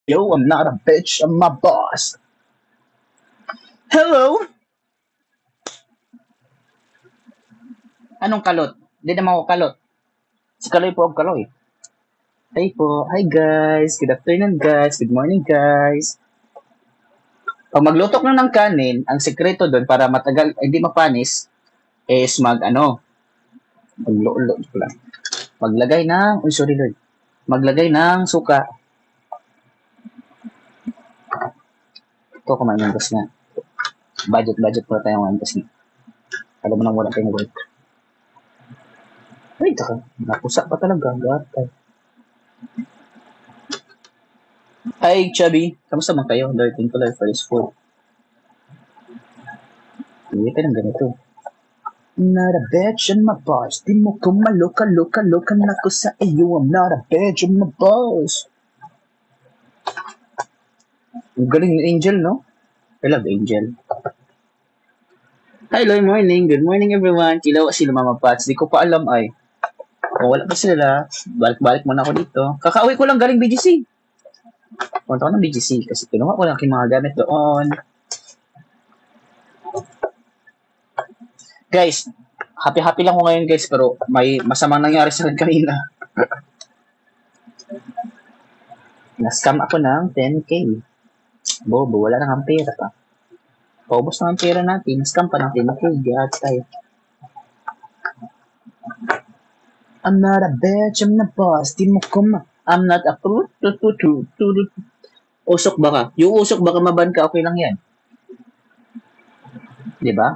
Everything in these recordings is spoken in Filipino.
Yo, I'm not a bitch, I'm my boss. Hello? Anong kalot? Hindi naman ako kalot. Si Kaloy po ang Kaloy. Hey po. Hi guys. Good afternoon guys. Good morning guys. Pag maglutok na ng kanin, ang sekreto doon para matagal, hindi mapanis, is maglulo lang. Maglagay ng, oh sorry Lord. Maglagay ng suka. Ito kumain ng gas na. Budget po tayo ng gas na. Alam mo nang wala tayong work. Ay, taka. Napusak pa talaga. Gatay. Hi, Chubby. Kamusta man kayo? Darting color for this food. Hindi ka ng ganito. Not a bitch in my boss. Di mo ko maloka na ko sa iyo. I'm not a bitch in my boss. Ang galing ni Angel, no? I love Angel. Hi, good morning. Good morning, everyone. Kilaw sila Mama Pats. Di ko pa alam ay. Kung wala pa sila, balik-balik muna ako dito. Kakauwi ko lang galing BGC. Punta ko ng BGC kasi kinuha ko lang yung mga gamit doon. Guys, happy lang ko ngayon guys pero may masamang nangyari sa akin kanina. Na-scam ako ng 10k. Bobo, wala nang ang pera pa. Paubos na ang pera natin. Na-scam pa ng 10k. Giyat tayo. I'm not a bitch, I'm not boss. Di mo kuma. I'm not a fruit. Usok baka. Yung usok baka maban ka, okay lang yan. Di ba?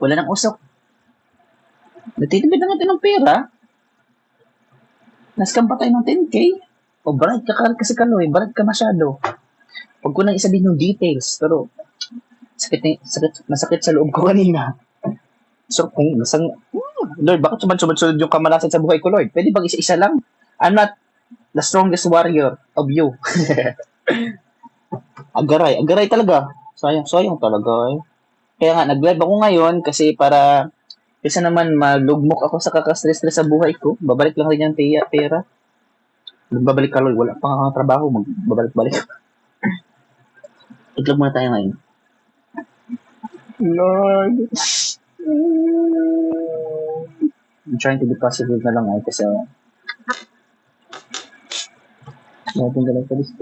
Wala nang usok. Natitipid na natin ng pera. Nascam pa tayo ng 10k. O bright ka kasi Kaloy. Bright ka masyado. Huwag ko nang isabihin yung details. Pero, masakit sa loob ko kanina. So, Lord, bakit sunod yung kamalasan sa buhay ko, Lord? Pwede bang isa-isa lang? I'm not the strongest warrior of you. Agaray talaga. Sayang talaga eh. Kaya nga, nag-live ako ngayon kasi para isa naman malugmok ako sa kakastress-stress sa buhay ko. Babalik lang rin yung pera. Magbabalik ka, Lord. Wala pang trabaho. Magbabalik-balik. Itlog muna tayo ngayon. Lord. I'm trying to be positive na lang kasi natin galang sa list.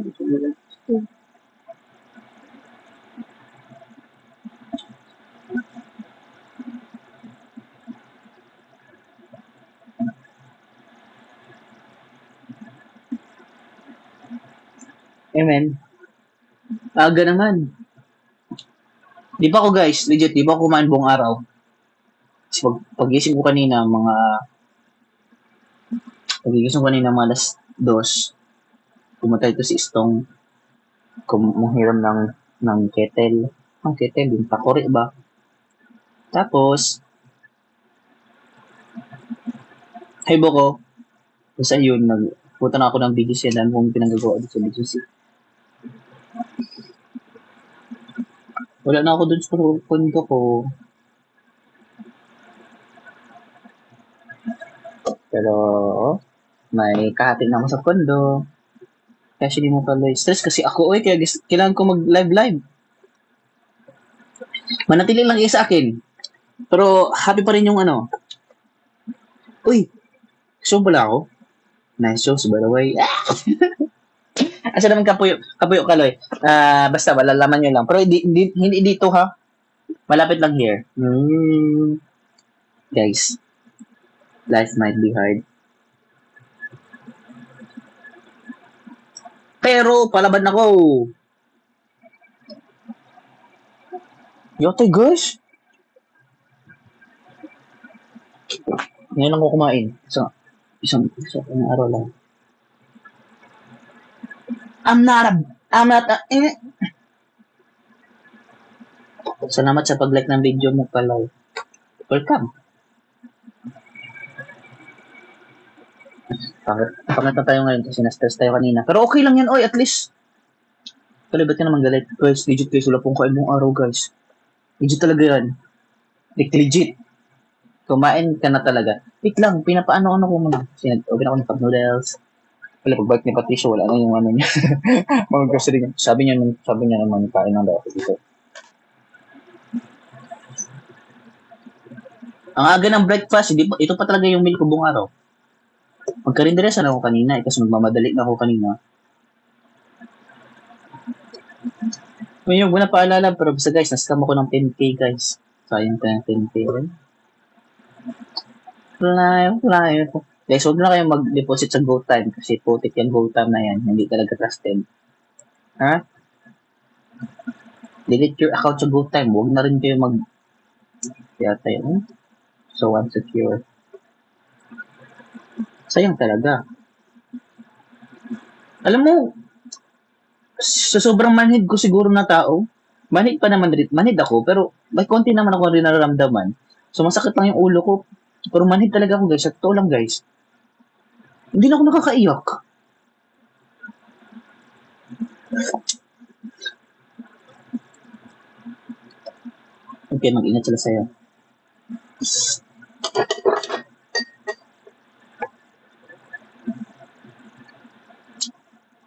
Amen. Aga naman. Di ba ako guys, legit, di ba ako kumain buong araw? Kasi pagising ko kanina, mga alas 2, pumunta ito si Istong, kumuhiram ng kettle. Ang kettle, yung takori ba? Tapos, haibo ko, basta yun, nagpunta na ako ng BGC, dahil kong pinanggagawa dito sa BGC. Wala na ako dun sa kondo ko. Pero, may kahati na ako sa kondo. Kaya hindi mo Kaloy. Stress kasi ako, kaya kailangan ko mag-live. Manatili lang sa akin. Pero, happy pa rin yung Uy, show pala ako. Nice shows, by the way. Asa naman kapuyo Kaloy. Basta, malalaman nyo lang. Pero hindi dito ha. Malapit lang here. Guys, life might be hard. Pero, palaban ako. Yote, guys. Ngayon lang ko kumain. Isang araw lang. I'm not a Salamat sa pag-like ng video mo, Kaloy. Welcome. Pangat na tayo ngayon kasi na-stress tayo kanina. Pero okay lang yan, oy, at least. Kaloy, ba't ka naman galit? Guys, legit guys, wala pong kain mong araw, guys. Legit talaga yan. Legit. Kumain ka na talaga. Wait lang, pinapaano ko muna. Open ako ng cup noodles. Wala, pagbalik ni Patricio, wala na yung ano niya. Mga grocery niya. Sabi niya naman, kain lang daw ako dito. Ang aga ng breakfast, ito pa talaga yung meal ko buong araw. Magkarinderesan ako kanina, kasi magmamadali na ako kanina. Ngayon, wala paalala, pero basta guys, nascam ako ng 10k guys. Sayang tayo ng 10k rin. Fly. Guys, huwag na kayong mag-deposit sa GoTime kasi putik yung GoTime na yan. Hindi talaga trusted. Ha? Delete your account sa GoTime. Huwag na rin kayo yata yun. So unsecure. Sayang talaga. Alam mo, sa sobrang manhid ko siguro na tao, manhid pa naman rin, manhid ako, pero may konti naman ako rin nararamdaman. So masakit lang yung ulo ko. Pero manhid talaga ako guys. Sa totoo lang guys. Hindi na ako nakakaiyak. Okay, mag-ingat sila sa'yo.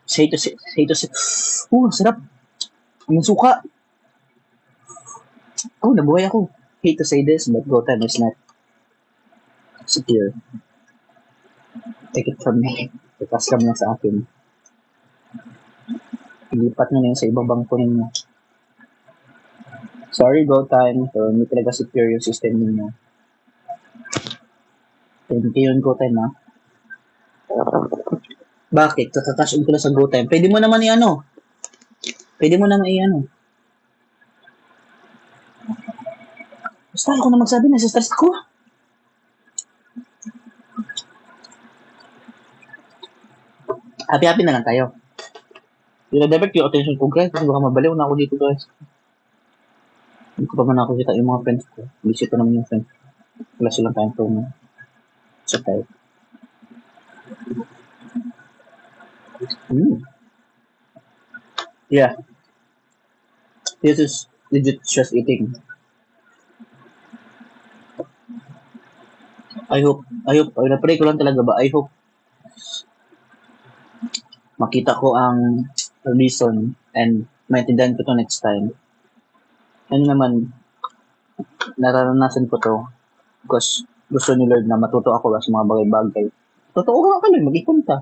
Say to say. Sarap. Ang suka. Nabuhay ako. Hate to say this, but GoTime is not secure. Take it from me. Ipas ka mo sa akin. Ilipat nyo na yun sa ibang bangko ninyo. Sorry, GoTime, pero hindi talaga secure yung system ninyo. Thank you yun, GoTime, ha? Bakit? Tatatasin ko lang sa GoTime. Pwede mo naman i-ano. Basta ako na magsabi, nasa-stress ako. Happy-happy na lang tayo. I-divert yung attention ko, guys, kasi baka mabaliw na ako dito, guys. Hindi ko pa man nakakita yung mga friends ko. Busy pa naman yung friends ko. Wala silang time for me. So, tayo. Yeah. This is legit stress eating. I hope, na-pray ko lang talaga ba, I hope makita ko ang reason and maintindihan ko to next time. Ano naman, nararanasan ko to because gusto ni Lord na matuto ako sa mga bagay-bagay. Totoo ka ka nun, mag-ikon ka.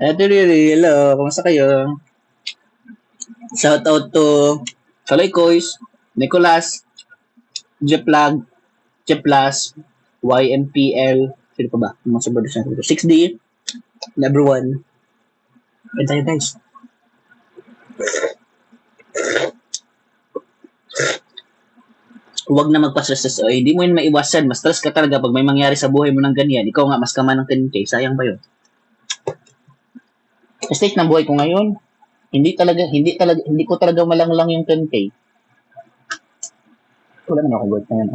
Ate Riri, hello, kamusta kayo? Shout out to Kaloy Kois, Nicolas, Jeplag, Jeplas, YMPL, sino pa ba? Mga subordinates natin dito. 6D, and everyone. And tayo guys. Huwag na magpa-stress. Hindi mo yun maiwasan. Mas stress ka talaga pag may mangyari sa buhay mo ng ganyan. Ikaw nga, mas kama ng 10K. Sayang ba yun? State ng buhay ko ngayon, hindi ko talaga malanglang yung 10K. Wala naman ako good na yun.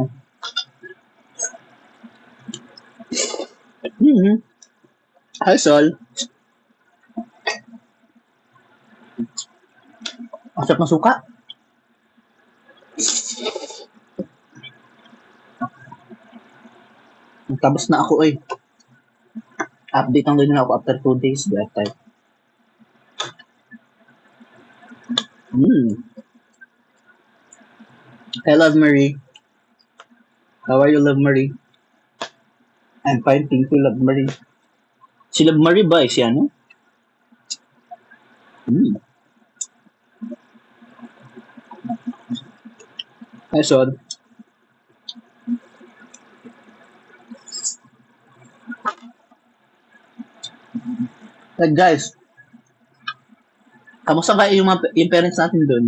Hi, Sol. Ang sarap ng suka. Tapos na ako eh. Update ang ganyan ako after 2 days. That time. Hey, Love Marie. How are you, Love Marie? I'm fine, thank you, Love Marie. Si Love Marie ba? Si ano? Hi, Son. Guys, kamusta kayo yung parents natin doon?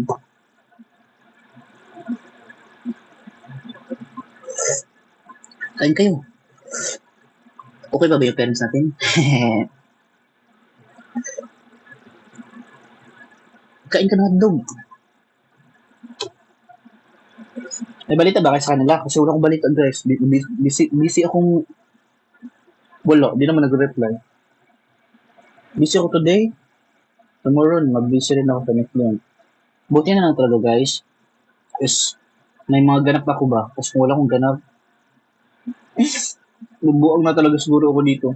Kain kayo. Okay ba yung parents natin? Kain ka na hotdog. May balita ba kayo sa kanila? Kasi wala akong balita, guys. Busy akong... Wala, di naman nag-reply. Busy ako today. Tomorrow, mag-busy rin ako sa next month. Buti na lang talaga, guys. Is may mga ganap ako ba? Kasi kung wala akong ganap, Bubuang na talaga siguro ako dito.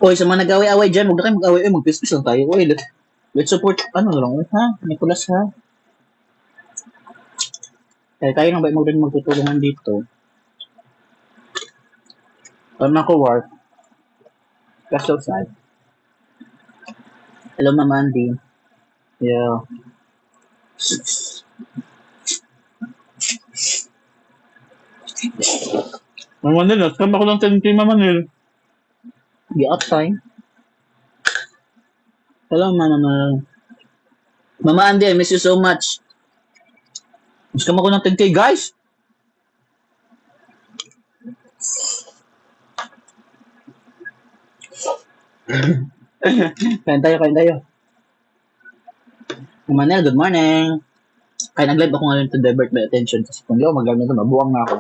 Oy, sa mga nag-away-away dyan, huwag na kayo mag-away. Mag-peace lang tayo. Oy, let's support, ano lang, ha? Nicholas, ha? Tayo nang ba magtutulungan dito? Paano ako work? Cash outside. Hello, Mama Andy. Yeah. Mama Nel, nasama ko lang 10K, Mama Nel. Di up time. Hello, Mama Nel. Mama Andy, I miss you so much. Nasama ko ng 10K, guys. Kain tayo. Manel, good morning. Kaya nag-live ako ngayon to divert my attention kasi kung di ako mag-live na mabuwang na ako.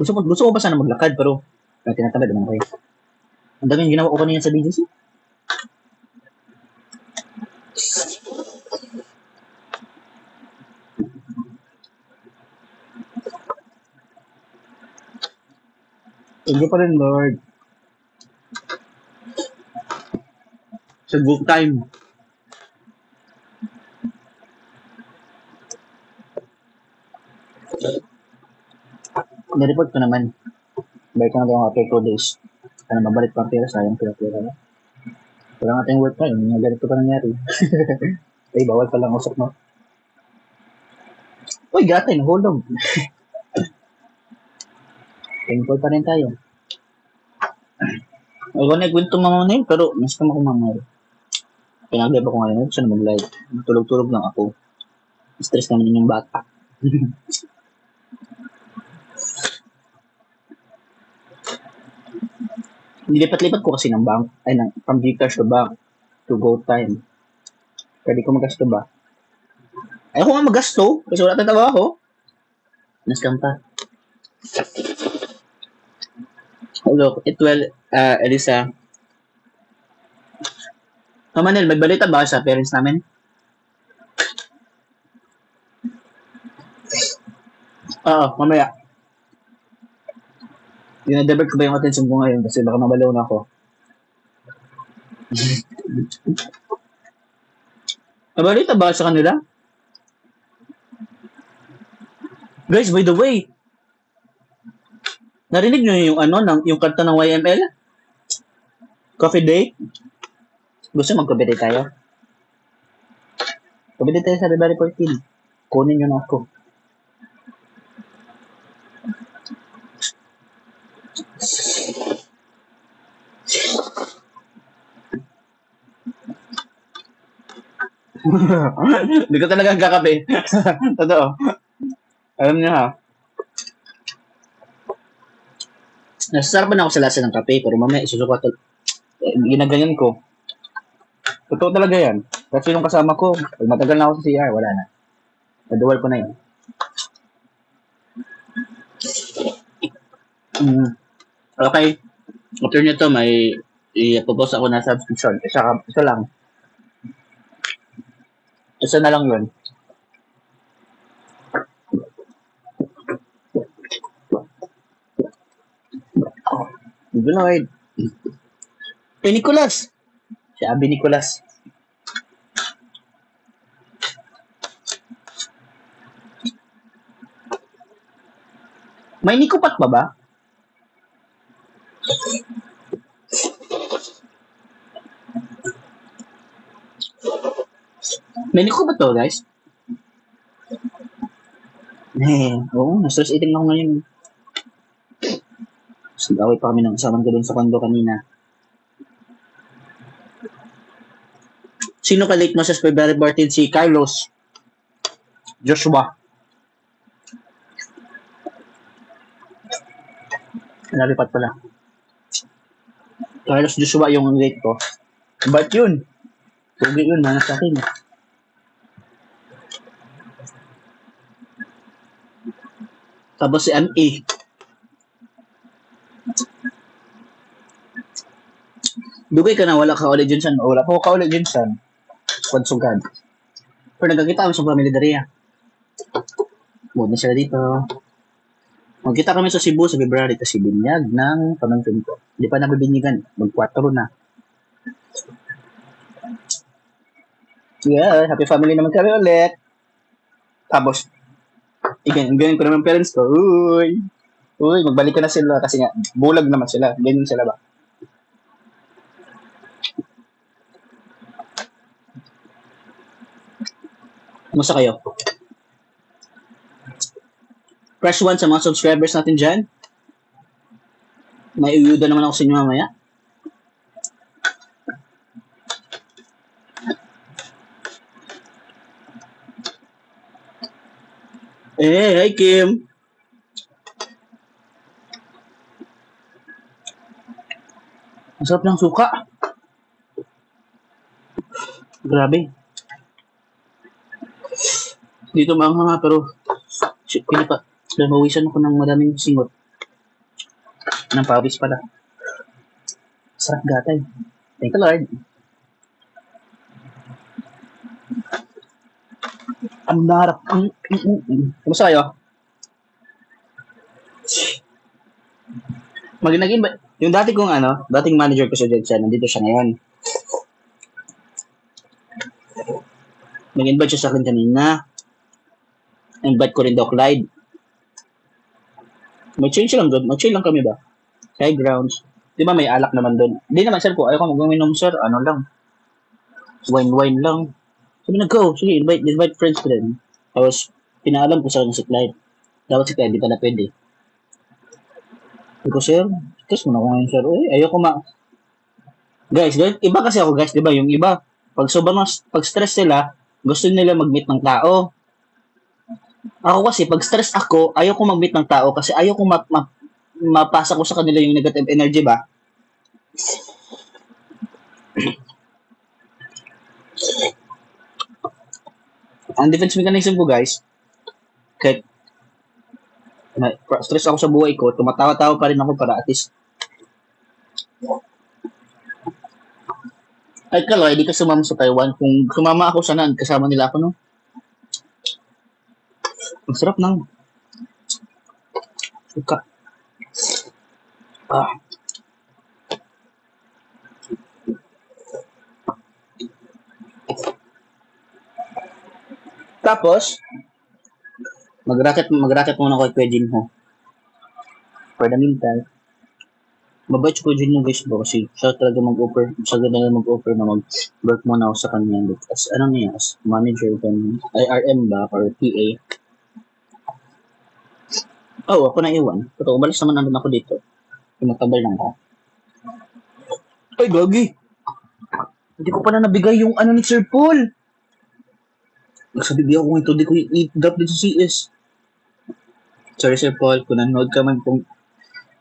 Gusto ko pa sana maglakad pero tinatamad naman kayo. Ang daming ginawa ko kanina sa BGC. Thank you pa rin, Lord. Sa book time. Nireport ko naman. Balik na natin after 2 days. Sana mabalik pa ang pera, sayang pera. Wala nga tayong work time. Mga ganito pa nangyari. Ay, bawal palang usap, no? Uy, gatay, nahulog. Thankful pa rin tayo. Ako nag-win to Mama Nel, pero mas kama ko Mama Nel. Pinag-live ako ngayon, sana mag-live. Tulog-tulog lang ako. Stress naman yung bata. Nilipat-lipat ko kasi ng bank, from Gcash to bank to GoTime. Pwede ko magasto ba? Ayoko nga magasto, kasi wala tayong trabaho. Nascam pa. Hello, Elisa. Mama Nel, may balita ba sa parents namin? Oo, mamaya. Dinadivert ko ba yung attention ko ngayon kasi baka mabalaw na ako. Nabalita ba sa kanila? Guys, by the way, narinig nyo yung kanta ng YML? Coffee Date? Gusto mag-coffee date tayo? Coffee date tayo sa February 14. Kunin nyo na ako. Hindi ko talaga kakape. Totoo. Alam niyo ha. Nasasarapan ako sa lasa ng kape, pero mamaya isusuka to. Ginaganyan ko. Totoo talaga yan. Kasi yung kasama ko, pag matagal na ako sa CR, wala na. Naduwal ko na yun. Okay. After nito, may i-propose ako na subscription. Isa lang. Isa na lang yun. Lloyd. Nicholas. Si Abby Nicholas. May nikupat ba ba? May nikupat to, guys? Oo, na-stress eating ako ngayon. Nag-away pa kami ng kasama ko dun sa condo kanina. Sino ka late mo sa February 14? Si Carlos. Joshua. Nalipat pala. Carlos Joshua yung late ko. Ba't yun? Sugi yun, mana sa akin. Tapos si M.A. Dugay ka na, wala ka ulit dyan san. Wala po ka ulit dyan san. Pansugad. Pero nagkakita kami sa family Daria. Mood na sila dito. Magkita kami sa Cebu sa February kasi binyag ng pamangkin ko. Hindi pa nabibinyagan. Mag-4 na. Yeah, happy family naman kami ulit. Tapos, ganyan ko naman parents ko. Uy, magbalik ka na sila kasi nga, bulag naman sila. Ganyan sila ba? Kumusta kayo? Press 1 sa mga subscribers natin dyan. May uyuda naman ako sa inyo mamaya. Hi Kim. Ang sarap ng suka. Grabe. Dito maanghanga pero shit, pa. Mawisan ako ng madaming singot. Ng pawis pala. Sarap gatay. Thank you Lord. Ang narap. Kumusta kayo? Naging ba? Yung dating manager ko sa Jedsa, nandito siya ngayon. Nag-invite siya sa akin kanina. Invite ko rin daw Clyde. Mag-change lang doon. Mag-chill lang kami ba? High grounds. Di ba may alak naman doon? Hindi naman sir ko. Ayaw ko mag-uminom sir. Ano lang. Wine lang. Sabi na go. Sige, invite friends ko rin. Tapos, pinaalam ko sa kanya si Clyde. Dapat si Clyde, di pala pwede. Iko sir, test mo na ko ngayon sir. Uy, ayoko Guys, iba kasi ako guys, di ba? Yung iba, pag stress sila, gusto nila mag-meet ng tao. Ako kasi, pag stress ako, ayoko mag-meet ng tao kasi ayoko mapasa ko sa kanila yung negative energy ba? Ang defense mechanism ko guys, kahit stress ako sa buhay ko, tumatawa-tawa pa rin ako para at least ay kaloy, di ka sumama sa Taiwan. Kung sumama ako sana, kasama nila ako, no? Ang sarap ng suka. Tapos, mag-racket muna ko kay Jinho. For the meantime, mabait ko Jinho guys bro kasi siya talaga mag-offer na mag-work muna ako sa kanya. As as manager kan IRM ba or PA. Oh, ako na iwan. Pero umalis naman nandun ako dito. Tumatabay lang ako. Ay, gagi! Hindi ko pa na nabigay yung ni Sir Paul. Nagsabi ko ito, di ko i-drop din sa CS. Sorry Sir Paul, kung nanood ka man, kung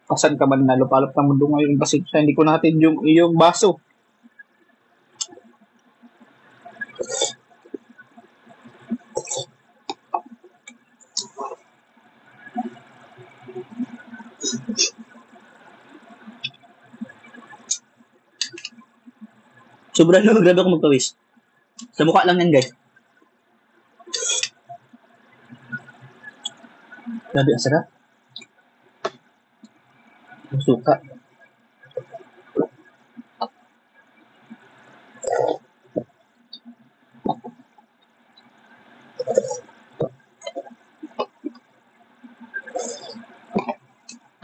pasan ka man na lupalop ng mundo ngayon kasi hindi ko natin yung iyong baso. Sobrang grabe ako magpawis. Sa mukha lang yan guys. Grabe, ang sarap. Ang suka.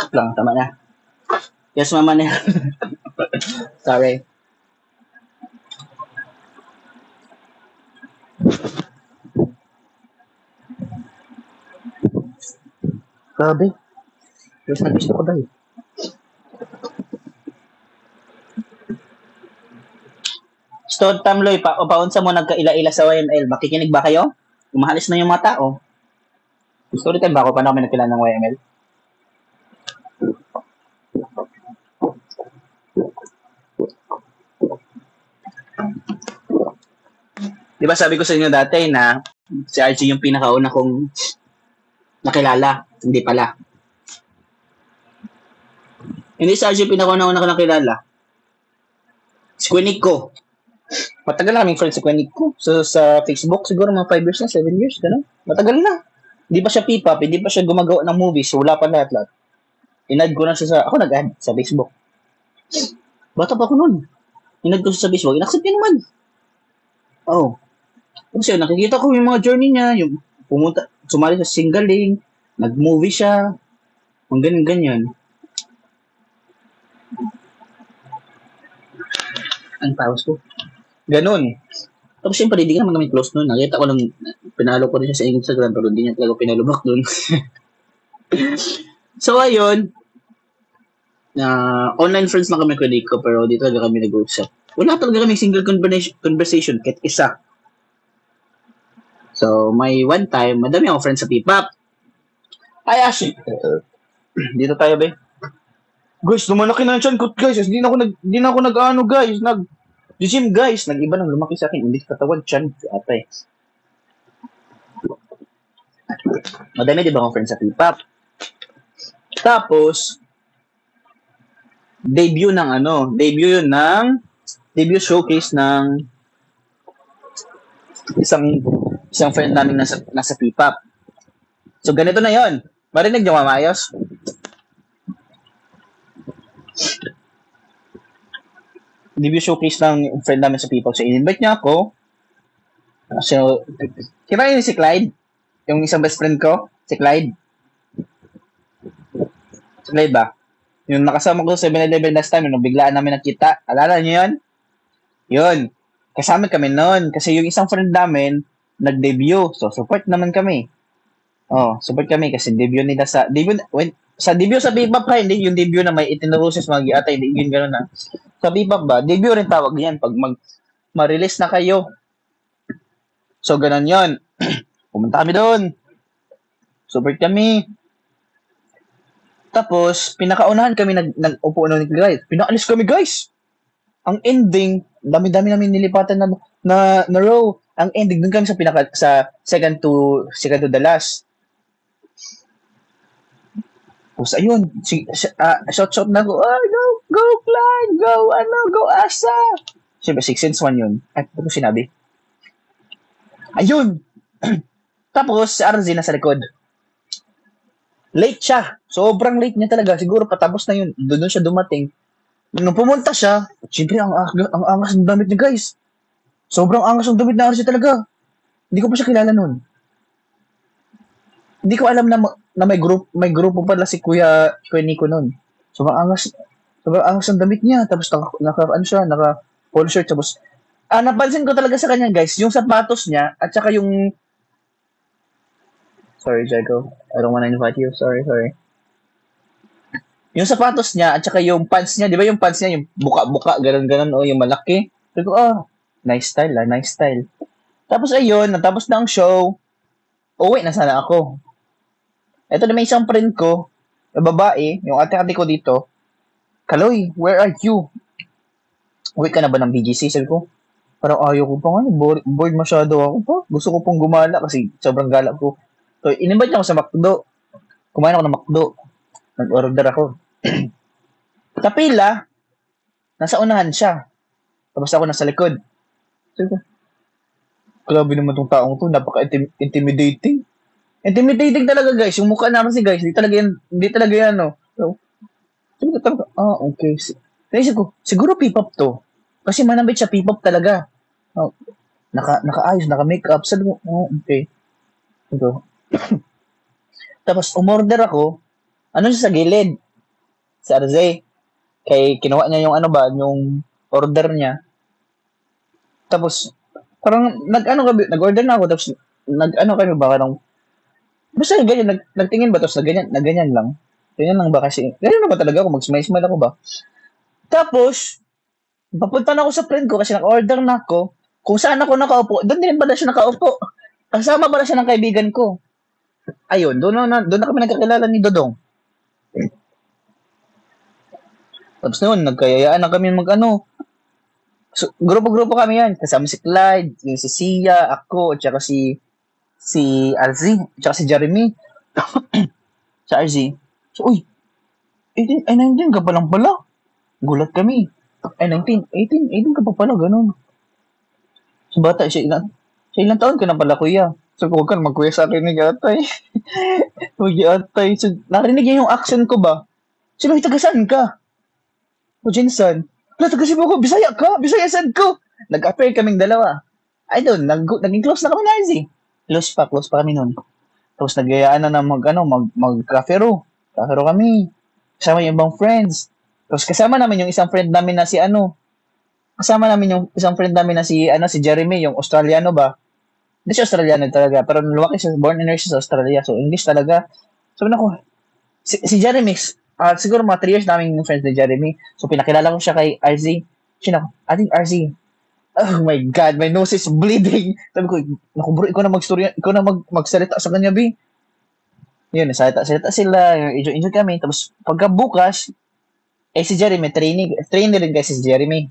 Lang, tama na. Yes, mama na. Sorry. Grabe. Gusto na gusto ko ba eh. Stod Tamloy, paunsa mo nagkaila-ila sa YML. Makikinig ba kayo? Umahalis na yung mga tao. Story time ba ako? Paano kami nagkilala ng YML? Di ba sabi ko sa inyo dati na si RG yung pinakauna kong nakilala? Hindi pala. Hindi si RG yung pinakauna ko nakilala. Si Quinico. Matagal na kaming friends si Quinico. So, sa Facebook siguro mga 5 years na, 7 years, gano'n. Matagal na. Hindi pa siya P-pop, hindi pa siya gumagawa ng movies, wala pa lahat-lahat. Inad ko na siya ako nag-add sa Facebook. Bata pa ako nun. Inad ko siya sa Facebook, inaccept niya naman. Oh. Kasi nakikita ko yung mga journey niya, yung pumunta, sumali sa singling, nag-movie siya, ang ganyan-ganyan. Ang tawas ko. Ganon. Tapos siyempre, hindi ka naman kami close nun. Nakita ko lang, pinalo ko rin siya sa Instagram, pero hindi niya talaga pinalubak dun. So, ayun, online friends lang kami kay Nico, pero di talaga kami nag-uusap. Wala talaga kami single conversation, kahit isa. So, may one time, madami akong friends sa P-pop. Ay, actually, dito tayo, ba? Guys, lumalaki na yung ko, guys. Hindi na ako nag-ano, guys. Gym, guys. Nag-iba nang lumaki sa akin. Hindi katawan, chan, ate. Madami, di ba akong friends sa P-pop? Tapos, debut showcase ng isang friend namin nasa P-pop. So, ganito na yon. Marinig niyo, mamayos? Debut showcase ng friend namin sa P-pop. So, in-invite niya ako. So, kaya yun si Clyde? Yung isang best friend ko? Si Clyde? Si Clyde ba? Yung nakasama ko sa 7-Eleven last time, yung biglaan namin nakita. Alala niyo yun? Yun. Kasama kami noon. Kasi yung isang friend namin, nag-debut. So, support naman kami. Oh, support kami kasi debut nila sa debut sa P-pop ka, hindi yung debut na may 18 roses mga giatay, hindi yun gano'n na. Sa P-pop ba, debut rin tawag yan pag ma-release na kayo. So, ganun yun. Pumunta kami doon. Support kami. Tapos, pinakaunahan kami nag-upo na ni guys. Pinaalis kami, guys. Ang ending, dami-dami namin nilipatan na row. Ang ending, dun kami sa second to the last. Tapos, ayun, shout na ko, go, Clyde, go, Asa. Siyempre, 6 Sense 1 yun. Ay, ano sinabi? Ayun. Tapos, si RZ nasa likod. Late siya. Sobrang late niya talaga. Siguro patapos na yun. Doon siya dumating. Nung pumunta siya, siyempre, ang angas ng damit niya, guys. Sobrang angas ng damit na RZ talaga. Hindi ko pa siya kilala nun. Hindi ko alam na may grupo pala si Kuya Nico nun. Sobrang angas ng damit niya. Tapos naka polo shirt. Tapos, napansin ko talaga sa kanya, guys, yung sapatos niya, at saka yung sorry, Jago. I don't wanna invite you. Sorry. Yung sapatos niya, at saka yung pants niya, di ba yung pants niya, yung buka-buka, ganun-ganun, yung malaki. Sabi ko, nice style. Tapos ayun, natapos na ang show. Uwi na sana ako. Ito na may isang friend ko, na babae, yung ate-ate ko dito. Kaloy, where are you? Uwi ka na ba ng BGC? Sabi ko, parang ayaw ko pa nga, bored masyado ako pa. Gusto ko pong gumala kasi sobrang galak ko. So, in-invite niya ako sa McDo. Kumain ako ng McDo. Nag-order ako. Sa pila, nasa unahan siya. Tapos ako nasa likod. Sabi ko, grabe naman tong taong to, napaka-intimidating. Intimidating talaga, guys. Yung mukha naman si guys, hindi talaga yan, no. So, sabi ko talaga, okay. Naisip ko, siguro P-pop to. Kasi manambit siya, P-pop talaga. Naka-ayos, naka-makeup. Sabi ko, okay. Ito. Tapos, umorder ako, siya sa gilid? Si RZ. Kay, kinuha niya yung yung order niya. Tapos, parang, nag-order na ako, tapos, kami ba, basta ganyan, nagtingin ba, tapos nagganyan lang. Ganyan lang ba kasi, ganyan na ba talaga ako, mag-smile ako ba? Tapos, papunta na ako sa friend ko kasi naka-order na ako, kung saan ako nakaupo, doon din pala siya nakaupo. Kasama pala siya ng kaibigan ko. Ayun, doon na kami nagkakilala ni Dodong. Tapos noon, nagkayayaan na kami so, grupo-grupo kami yan. Kasama si Clyde, si Sia, ako, at saka si RZ, at saka si Jeremy. Sa RZ. So, uy, 19 ka pa lang pala. Gulat kami. 18 ka pa pala, ganun. So, bata, siya ilang taon ka na pala, kuya. So, huwag ka magkuya sa akin ni Gatay. Huwag Gatay. So, narinig niya yung accent ko ba? Sino, taga-saan ka? O, Jinsan. Wala, taga-Cebu ko. Bisaya ka. Bisaya saan ko. Nag-appear kaming dalawa. Ay, doon. Naging close na kami na, Izzy. Close pa kami noon. Tapos nagayaan na mag-kafero. Kafero kami. Kasama yung ibang friends. Tapos kasama namin yung isang friend namin na si Kasama namin yung isang friend namin na si Jeremy, yung Australiano ba? Hindi siya Australiano talaga, pero lumaki siya, born and raised sa Australia. So, English talaga. So, si Jeremy, siguro mga 3 years namin yung friends ni Jeremy. So, pinakilala ko siya kay RZ. Sino? I think RZ. Oh my God, my nose is bleeding. Sabi ko, naku bro, ikaw na mag-story, ikaw na magsalita sa kanya, B. Yun, salita sila, enjoy kami. Tapos, pagkabukas, si Jeremy, trainee rin kasi si Jeremy.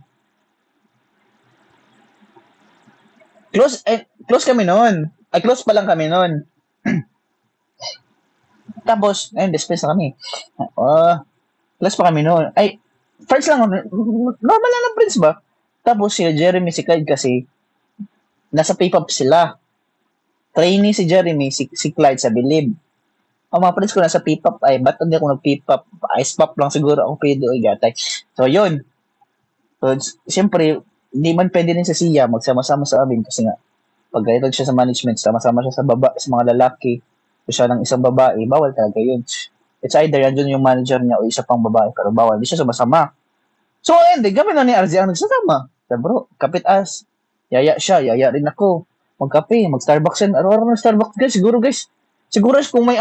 Close kami noon. Ay, close pa lang kami noon. Tapos, ayun, dispense na kami. Close pa kami noon. Ay, friends lang. Normal lang ng friends ba? Tapos, si Jeremy, si Clyde kasi, nasa P-pop sila. Trainee si Jeremy, si Clyde sa Bilib. Ang mga friends ko nasa P-pop, ay, ba't hindi ako nag-P-pop? Ice pop lang siguro ako pwede, ay, gatay. So, yun. So, siyempre, hindi man pwede rin sa siya magsama-sama sa amin kasi nga pag-guided siya sa management, sama-sama siya sa mga lalaki, siya ng isang babae, bawal talaga yun. It's either yan yung manager niya o isa pang babae, pero bawal, di siya sumasama. So, hindi, kami na ni RZ ang nagsasama. So, bro, kapit as. Yaya siya, yaya rin ako. Magkape, mag-Starbucks yan. Araw-araw ng Starbucks, guys. Siguro, kung may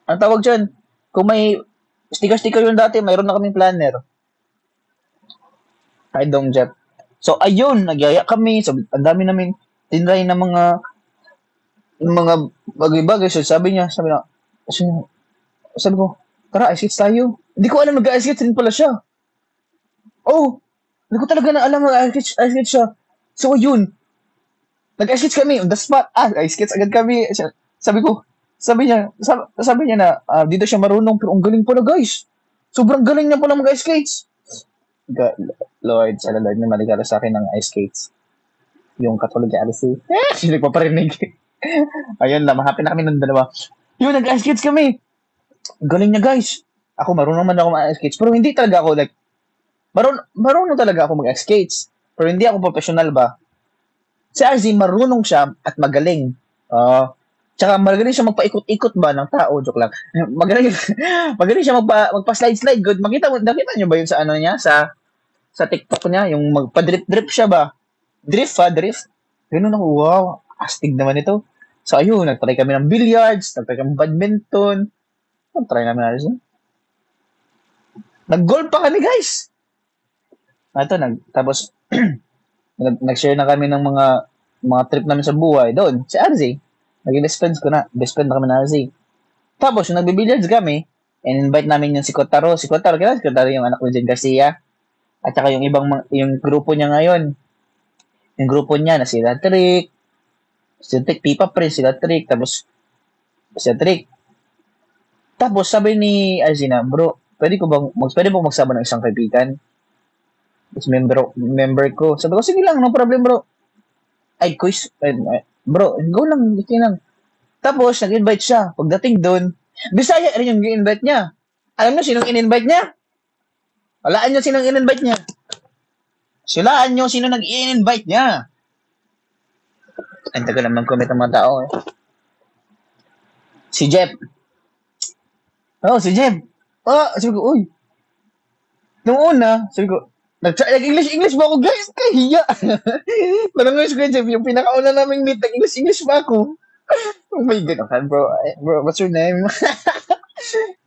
ang tawag dyan, kung may sticker yun dati, mayroon na kaming planner. Hi, Dong Jet. So, ayun, nagyaya kami. So, ang dami namin tinry na mga bagay-bagay. So, sabi ko, tara, ice skates tayo. Hindi ko alam nag-ice skates rin pala siya. Oh, hindi ko talaga na alam nag-ice skates siya. So, ayun. Nag-ice skates kami on the spot. Ice skates agad kami. Sabi niya na, dito siya marunong, pero ang galing pala, guys. Sobrang galing niya pala mag-ice skates. Lord, sa Lord na maligala sa akin ng ice skates. Yung Catholic Alice. Hindi pa parinig. Ayun na, happy na kami ng dalawa. Yun, nag-ice skates kami. Galing niya, guys. Ako, marunong man ako mag-ice skates. Pero hindi talaga ako, marunong talaga ako mag-ice skates. Pero hindi ako professional ba? Si RZ, marunong siya at magaling. Tsaka magaling siya magpaikot-ikot ba ng tao, joke lang. Magaling siya magpa-slide-slide good. Nakita niyo ba yun sa niya sa TikTok niya, yung magpa-drip siya ba? Drift. Ganun ako, wow, astig naman ito. So ayun, nagtry kami ng billiards, nagtry kami ng badminton. Nagtry namin na rin. Nag-golf pa kami, guys. Tapos nag-share na kami ng mga trip namin sa buhay doon. Si RZ, naging best friend na kami na RZ. Tapos, yung nagbe-billiards kami, invite namin yung si Kotaro. Kailan si Kotaro yung anak ni Jen Garcia. At saka yung grupo niya ngayon. Yung grupo niya na sila Trick, Pipa Prince, sila Trick, tapos sabi ni Arzina, bro, pwede po magsama ng isang kaibigan? Tapos member ko. Sabi ko, sige lang, no problem, bro. Ay, quiz. Bro, go lang, okay lang. Tapos, nag-invite siya. Pagdating doon, Bisaya rin yung i-invite niya. Alam niyo sinong in-invite niya? Walaan niyo sinong in-invite niya. Silaan niyo sino nag-i-invite niya. Ang tagal naman comment ng mga tao. Si Jeff. Si Jeff. Sabi ko, uy. Nung una, sabi ko, nag-English ba ako, guys? Kahiya. Parang guys, Jeff, yung pinakauna naming meet, nag-English ba ako? Oh my God, bro, what's your name?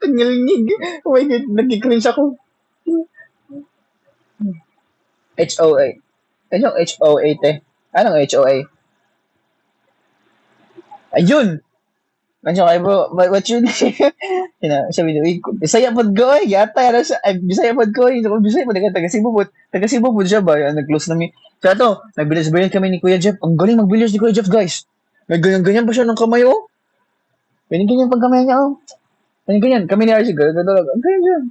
Tangilingig. Oh my God, nag-cringe ako. HOA. Anong HOA, te? Anong HOA? Ayun! Nandiyo kayo, bro. What's your name? Sabi niyo, Bisaya pod ko, yata. Bisaya pod ko, Bisaya pod, taga-Cebu pod siya ba? Nag-close namin. Kaya to, nag-billiards kami ni Kuya Jeff. Ang galing mag-billiards ni Kuya Jeff, guys. May ganyan-ganyan pa siya ng kamay, oh. Ganyan-ganyan pag kamay niya, oh. Ganyan-ganyan. Kami ni RC, ganyan.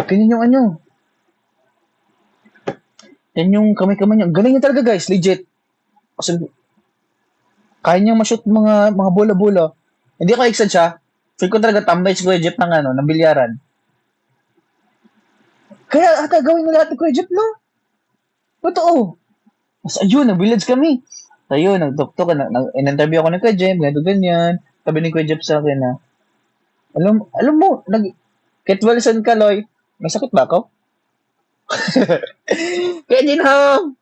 Ganyan yung ano. Yan yung kamay-kamay niya. Galing niya talaga, guys. Legit. Kasi, kaya niyang ma-shoot mga bola-bola. Hindi ako excited siya. Feel ko talaga tambay si Kuya Jeff ng bilyaran. Kaya ata gawin mo lahat ni Kuya Jeff, no? Totoo. Mas ayun, nag-village kami. Ayun, nagtuktok, in-interview ako ni Kuya Jeff, ganyan. Sabi ni Kuya Jeff sa akin na, alam mo, Kit Wilson Kaloy, may sakit ba ako? Kuya Jinhong!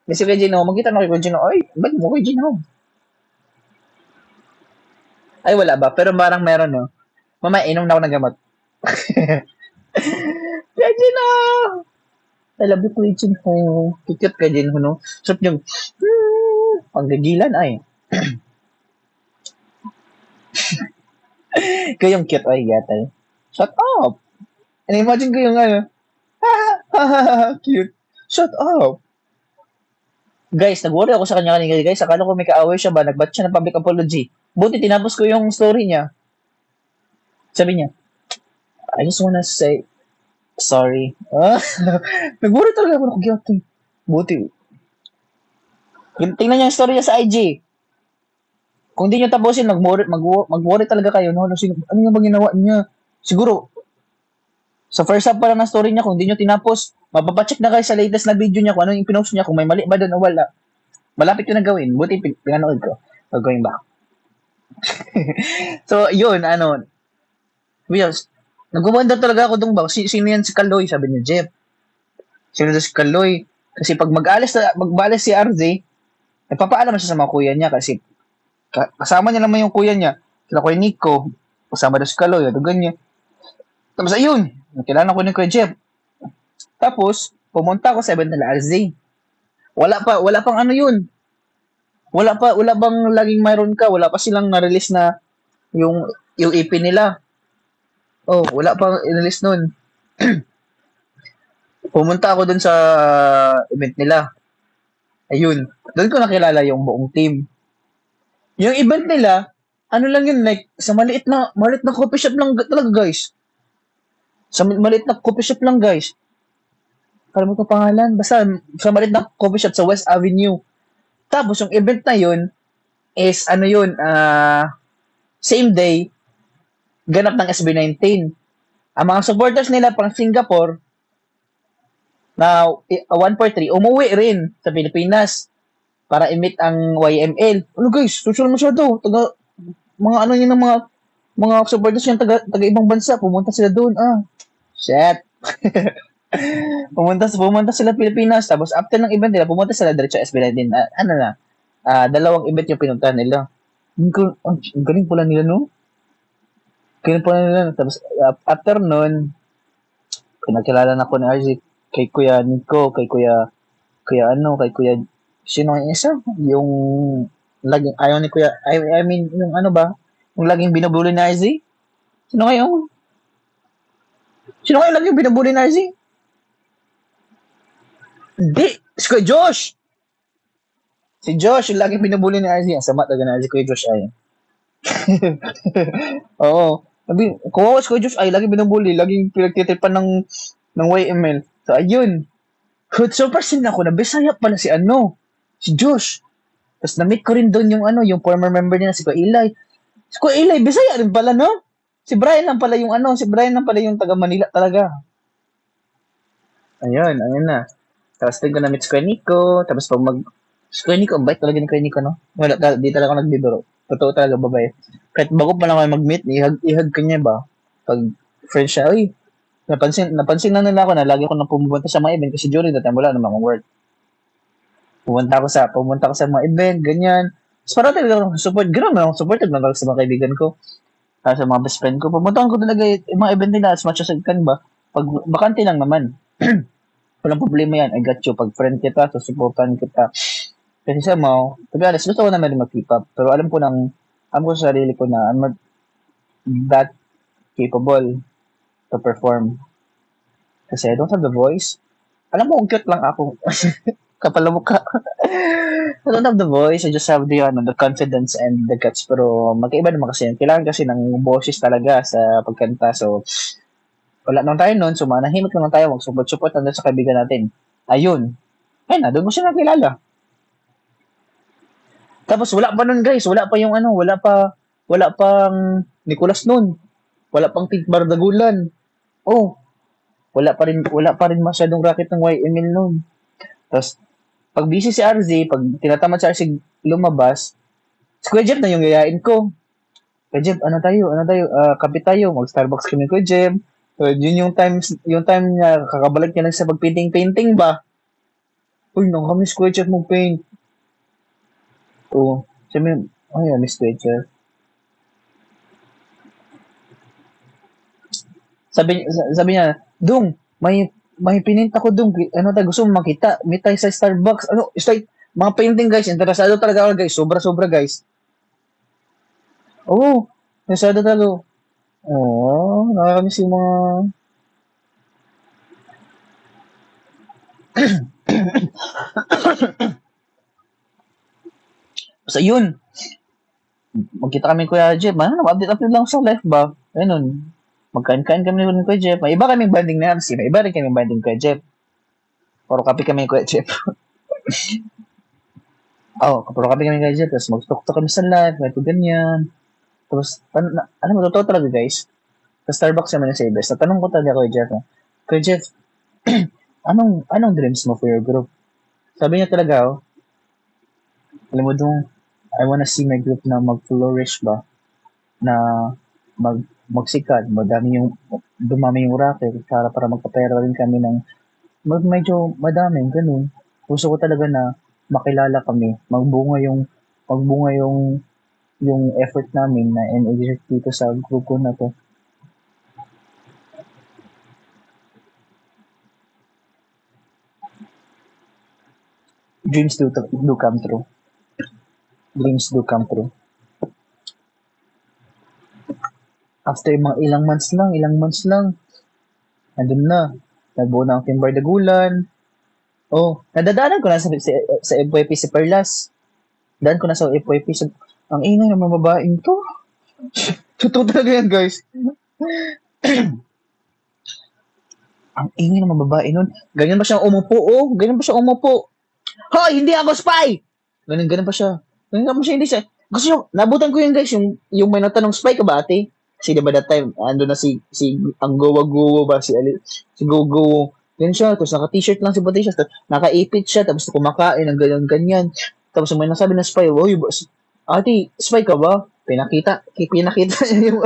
Kasi Kuya Jinhong, magkita na kay Kuya Jinhong, ay, ba't mo Kuya Jinhong? Ay, wala ba? Pero parang meron, no? Mamaya, inom na ako ng gamot. Kuya Jinhong! I love you, Kuya Jinhong. Kikit Kuya Jinhong, no? Sarap yung, ang gagilan, ay. Kaya yung cute, ay, gatay. Shut up! And imagine ko yung cute. Shut up! Guys, nag-worry ako sa kanya kanina. Guys, akala ko may kaaway siya ba? Nag-bat siya ng public apology. Buti, tinapos ko yung story niya. Sabi niya, I just wanna say, sorry. Nag-worry talaga ako. Nakagiyate. Buti. Tingnan niya yung story niya sa IG. Kung di niyo tapusin, mag-worry talaga kayo. No? Ano yung bang ginawa niya? Siguro, sa first half pa lang ng story niya, kung di nyo tinapos, mapapacheck na kayo sa latest na video niya kung ano yung pinost niya, kung may mali ba doon o wala. Malapit ko na gawin. Buti pinanood ko. So, going back. So, yun, nag-wonder talaga ako doon ba, sino yan si Kaloy, sabi ni Jeff. Sino si Kaloy? Kasi pag mag-alis si RJ, nagpapaalam siya sa mga kuya niya kasi kasama niya naman yung kuya niya. Sila Kuya Nico, kasama doon si Kaloy, ganyan. Tapos ayun, nakilala ko ni Kuya Jeff. Tapos, pumunta ako sa event nila RZ. Wala pang ano yun. Wala bang laging mayroon ka, wala pa silang na-release na yung EP nila. Oh, wala pang in-release nun. Pumunta ako dun sa event nila. Ayun, doon ko nakilala yung buong team. Yung event nila, ano lang yun, like, sa maliit na coffee shop lang talaga, guys. Sa maliit na coffee shop lang, guys. Kalimutan ko pangalan. Basta, sa maliit na coffee shop sa West Avenue. Tapos, yung event na yun is, same day, ganap ng SB19. Ang mga supporters nila pang Singapore, na 143, umuwi rin sa Pilipinas para i-meet ang YML. Ano guys, social masyado. Mga ano yun ng mga supporters yung taga ibang bansa. Pumunta sila doon. Shit. pumunta sila Pilipinas. Tapos after ng event nila, pumunta sila diretso SB19. Dalawang event yung pinuntahan nila. Ang galing pala nila, no? Galing pala nila. Tapos after nun, pinagkilala na ko ni RZ kay Kuya Nico, kay Kuya sino yung isa? Yung laging ayaw ni Kuya, I mean, yung ano ba? Yung laging binubuli ni RZ? Sino kayo laging binubuli ni RZ? Hindi! Si Kuya Josh! Si Josh, yung laging binubuli ni RZ. Ang sama talaga na RZ, Kuya Josh ay. Oo. Kung ako si Kuya Josh ay laging binubuli, laging pinagtitripan ng YML. So, ayun. Surprise din ako na Bisaya pala si Josh. Tapos na-meet ko rin doon yung former member niya si Kuya Eli. Si Kuya Eli, Bisaya rin pala, no? Si Brian lang pala yung taga Manila talaga. Ayun na. Tapos doon ko na-meet si Kuya Nico. Tapos si Kuya Nico, ang bait talaga ni Kuya Nico, no? Wala, di talaga ako nagbibiro. Totoo talaga, babae. Kahit bago pa lang kayo mag-meet, ihag ka niya ba? Pag friend siya, uy, napansin na nila ako na lagi ko nang pumunta sa mga event kasi during that time wala namang work. Pumunta ko sa mga event, ganyan. Tapos parang talaga support, gano'n na supported na sa mga kaibigan ko. Sa mga best friend ko. Pumunta ko talaga yung mga event nila as much as I can ba. Pag bakante lang naman. Walang problema yan. I got you. Pag friend kita, susuportan kita. Kasi sa mo, to be honest, gusto ko naman rin mag-keep up. Pero alam ko sa sarili ko na I'm not that capable to perform. Kasi I don't have the voice. Alam mo, cute lang ako. Kapal na mukha. I don't have the voice. I just have the confidence and the guts. Pero magkaiba naman kasi. Kailangan kasi ng boses talaga sa pagkanta. So, wala nang tayo nun. So, manahimik naman tayo. Mag-support hanggang sa kaibigan natin. Ayun. Ayun na, doon mo siya nakilala. Tapos wala pa nun guys, wala pa yung ano, wala pang Nicolas nun. Wala pang Tig Bardagulan. Oh, wala pa rin masyadong racket ng YML nun. Tapos pag busy si RZ, pag tinatamad si RZ lumabas, si Kuya Jeff na yung yayain ko. Kuya Jeff, ano tayo, kape tayo, mag-Starbucks kami Kuya Jeff. So, yun yung time niya, kakabalik niya lang sa pag-painting ba? Uy, nakamiss Kuya Jeff mag-paint. Oo. Sabi, ay, miss Kuya Jeff. Sabi niya, Dung, may pinint ako Dung. Ano tayo, gusto mo makita? Meet tayo sa Starbucks. Ano, mga painting guys, interesado talaga ako guys. Sobra-sobra guys. Oo, interesado talaga. Oo, nakakamiss yung mga... So, yun. Magkita kami Kuya Jeff. Ano, update lang sa life ba? Ganun. Magkain-kain kami ni Kuya Jeff. May iba kaming banding na RC. May iba rin kaming banding Kuya Jeff. Puro kape kami Kuya Jeff. Puro kape kami Kuya Jeff. Tapos mag-talk kami sa live. Ganito ganyan. Tapos, ano mo, totoo talaga guys. Sa Starbucks naman yung Sabres. Natanong ko talaga Kuya Jeff. Kuya Jeff, anong dreams mo for your group? Sabi niya talaga, alam mo dong, I wanna see my group na mag-flourish ba? Na magsikat, dumami yung racket para magpapera rin kami ng medyo madami, ganun. Gusto ko talaga na makilala kami, magbunga yung effort namin na energy dito sa grupo na to. Dreams do come true. Dreams do come true. After mga ilang months lang, andun na. Nagbuo na ang Team Bardagulan. Oh, nadadaanan ko na sa FYP si Perlas. Daan ko na sa FYP. Ang ingay ng mga babaeng to. Totoo talaga yan, guys. Ang ingay ng mga babae nun. Ganyan ba siya umupo? Oh, ganyan ba siya umupo? Hoy, hindi ako spy! Ganyan pa siya. Hindi siya. Gusto nyo, nabutan ko yun guys, yung may natanong spy ka ba ate? Kasi diba that time, ando na si ang gowa-gowa ba, si Gogo. Yan siya, tapos naka-t-shirt lang si Patricia, tapos naka-ipit siya, tapos kumakain ng ganyan-ganyan. Tapos may nasabi na spy, oy, ate, spy ka ba? Pinakita niya yung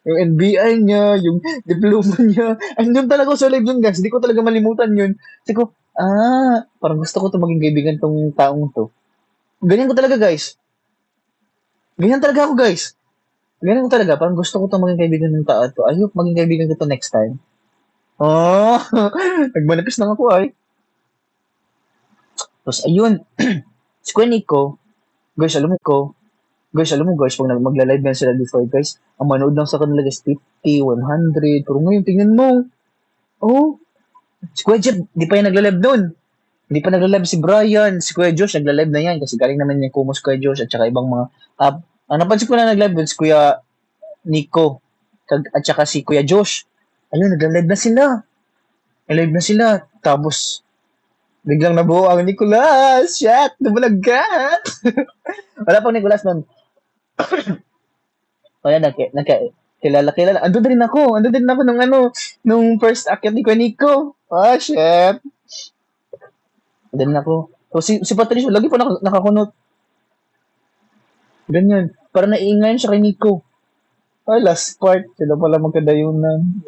NBI niya, yung diploma niya. Andun talaga sa live yun, guys. Hindi ko talaga malimutan yun. Kasi ko, parang gusto ko to maging kaibigan tong taong to. Ganyan ko talaga, guys. Ganyan talaga ako, guys. Ganyan ko talaga. Parang gusto ko to maging kaibigan ng tao to. Ayok, maging kaibigan ko to next time. Oh, nagmanipis lang ako ay. Tapos ayun, si Kuya Nico, guys, alam mo guys, pag magla-live yan sila before guys, ang manood lang sa kanila guys, 50, 100, pero ngayon, tingnan mo. Oh, si Kuya Jeff, di pa yan nagla-live doon. Hindi pa nagla-live si Brian, si Kuya Josh, nagla-live na yan kasi galing naman yung kumos Kuya Josh at saka ibang mga, ang napansin ko na nag-live doon si Kuya Nico at saka si Kuya Josh. Ayun, nagla-live na sila. Nag-live na sila. Tapos, biglang nabuo ang Nicolas. Shit, nabalagat. Wala pang Nicolas nun. Kaya kilala. Andun din ako nung first akyat ni Kuya Nico. Shit. Andun ako. So, si Patricio, lagi pa nakakunot. Ganyan. Para naiingayan siya kay Nico. Last part. Sila pala magkadayunan.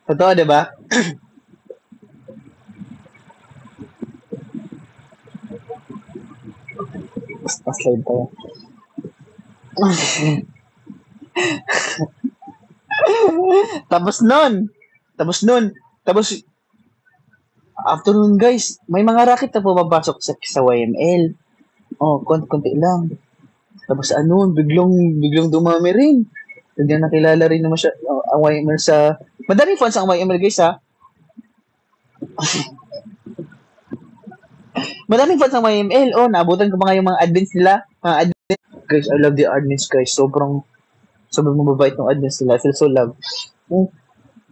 Totoo, di ba? Slide tayo. Tapos afternoon guys, may mga racket na pumapasok sa YML. Konti lang. Tapos biglang dumami rin. Hindi nakilala rin naman siya ang YML sa... Madaming fans ang YML guys ha. Madaming fans ang YML. Naabutan ko pa nga yung mga admins nila. Mga admins. Guys, I love the admins, guys. Sobrang mababait ng admins nila. I feel so loved.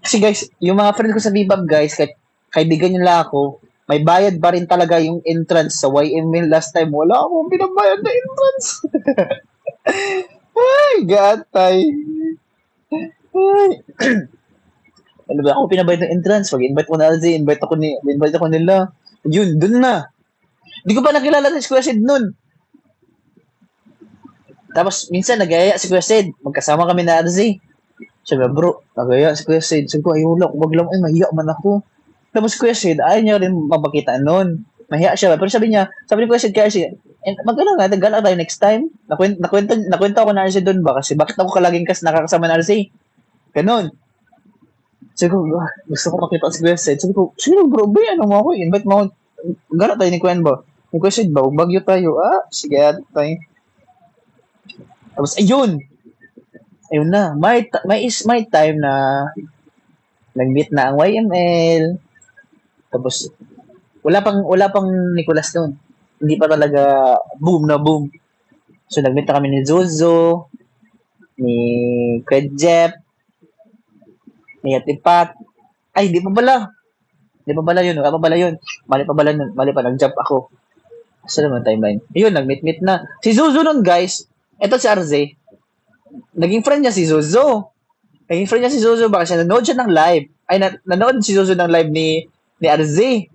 Kasi guys, yung mga friend ko sa Bebop, guys, kahit kaibigan nila ako, may bayad pa rin talaga yung entrance sa YML last time. Wala akong binabayad na entrance. Ay, gatay. Ay. Ano ba ako pinabayad ng entrance? Pag-invite ko na LZ, invite ako nila. Yun, dun na. Hindi ko pa nakilala si Kuya Sid nun. Tapos, minsan, nag-aya si Kuya Sid. Magkasama kami na RZ. Sabi, bro, nag-aya si Kuya Sid. Sabi ko, ayaw lang, wag lang, ay, mahiya man ako. Tapos, Kuya Sid, ayaw niya rin mapakita nun. Mahiya siya. Pero sabi ni Kuya Sid, kaya siya, magkano nga, nagala tayo next time. Nakwento ako na RZ doon ba? Kasi bakit ako kalaging nakakasama na RZ? Ganon. Sabi ko, gusto ko makita si Kuya Sid. Sabi ko, sino bro, ba, ano mo ako? Invite mo ako. Gala tayo ni Kuya ba? Ni Kuya Sid ba? Bagyo tayo. Sige, tayo. Tapos, ayun na, may time na nag-meet na ang YML. Tapos, wala pang Nicolas noon. Hindi pa talaga boom na boom. So, nag-meet na kami ni Zozo, ni Kredjep, ni Atipat. Ay, di pa pala yun. Mali pa, nag-jump ako. Saan naman timeline? Ayun, nag-meet na. Si Zozo nun, guys, eto si RZ, naging friend niya si Zozo. Baka siya nanood siya ng live. Ay, nanood si Zozo ng live ni RZ.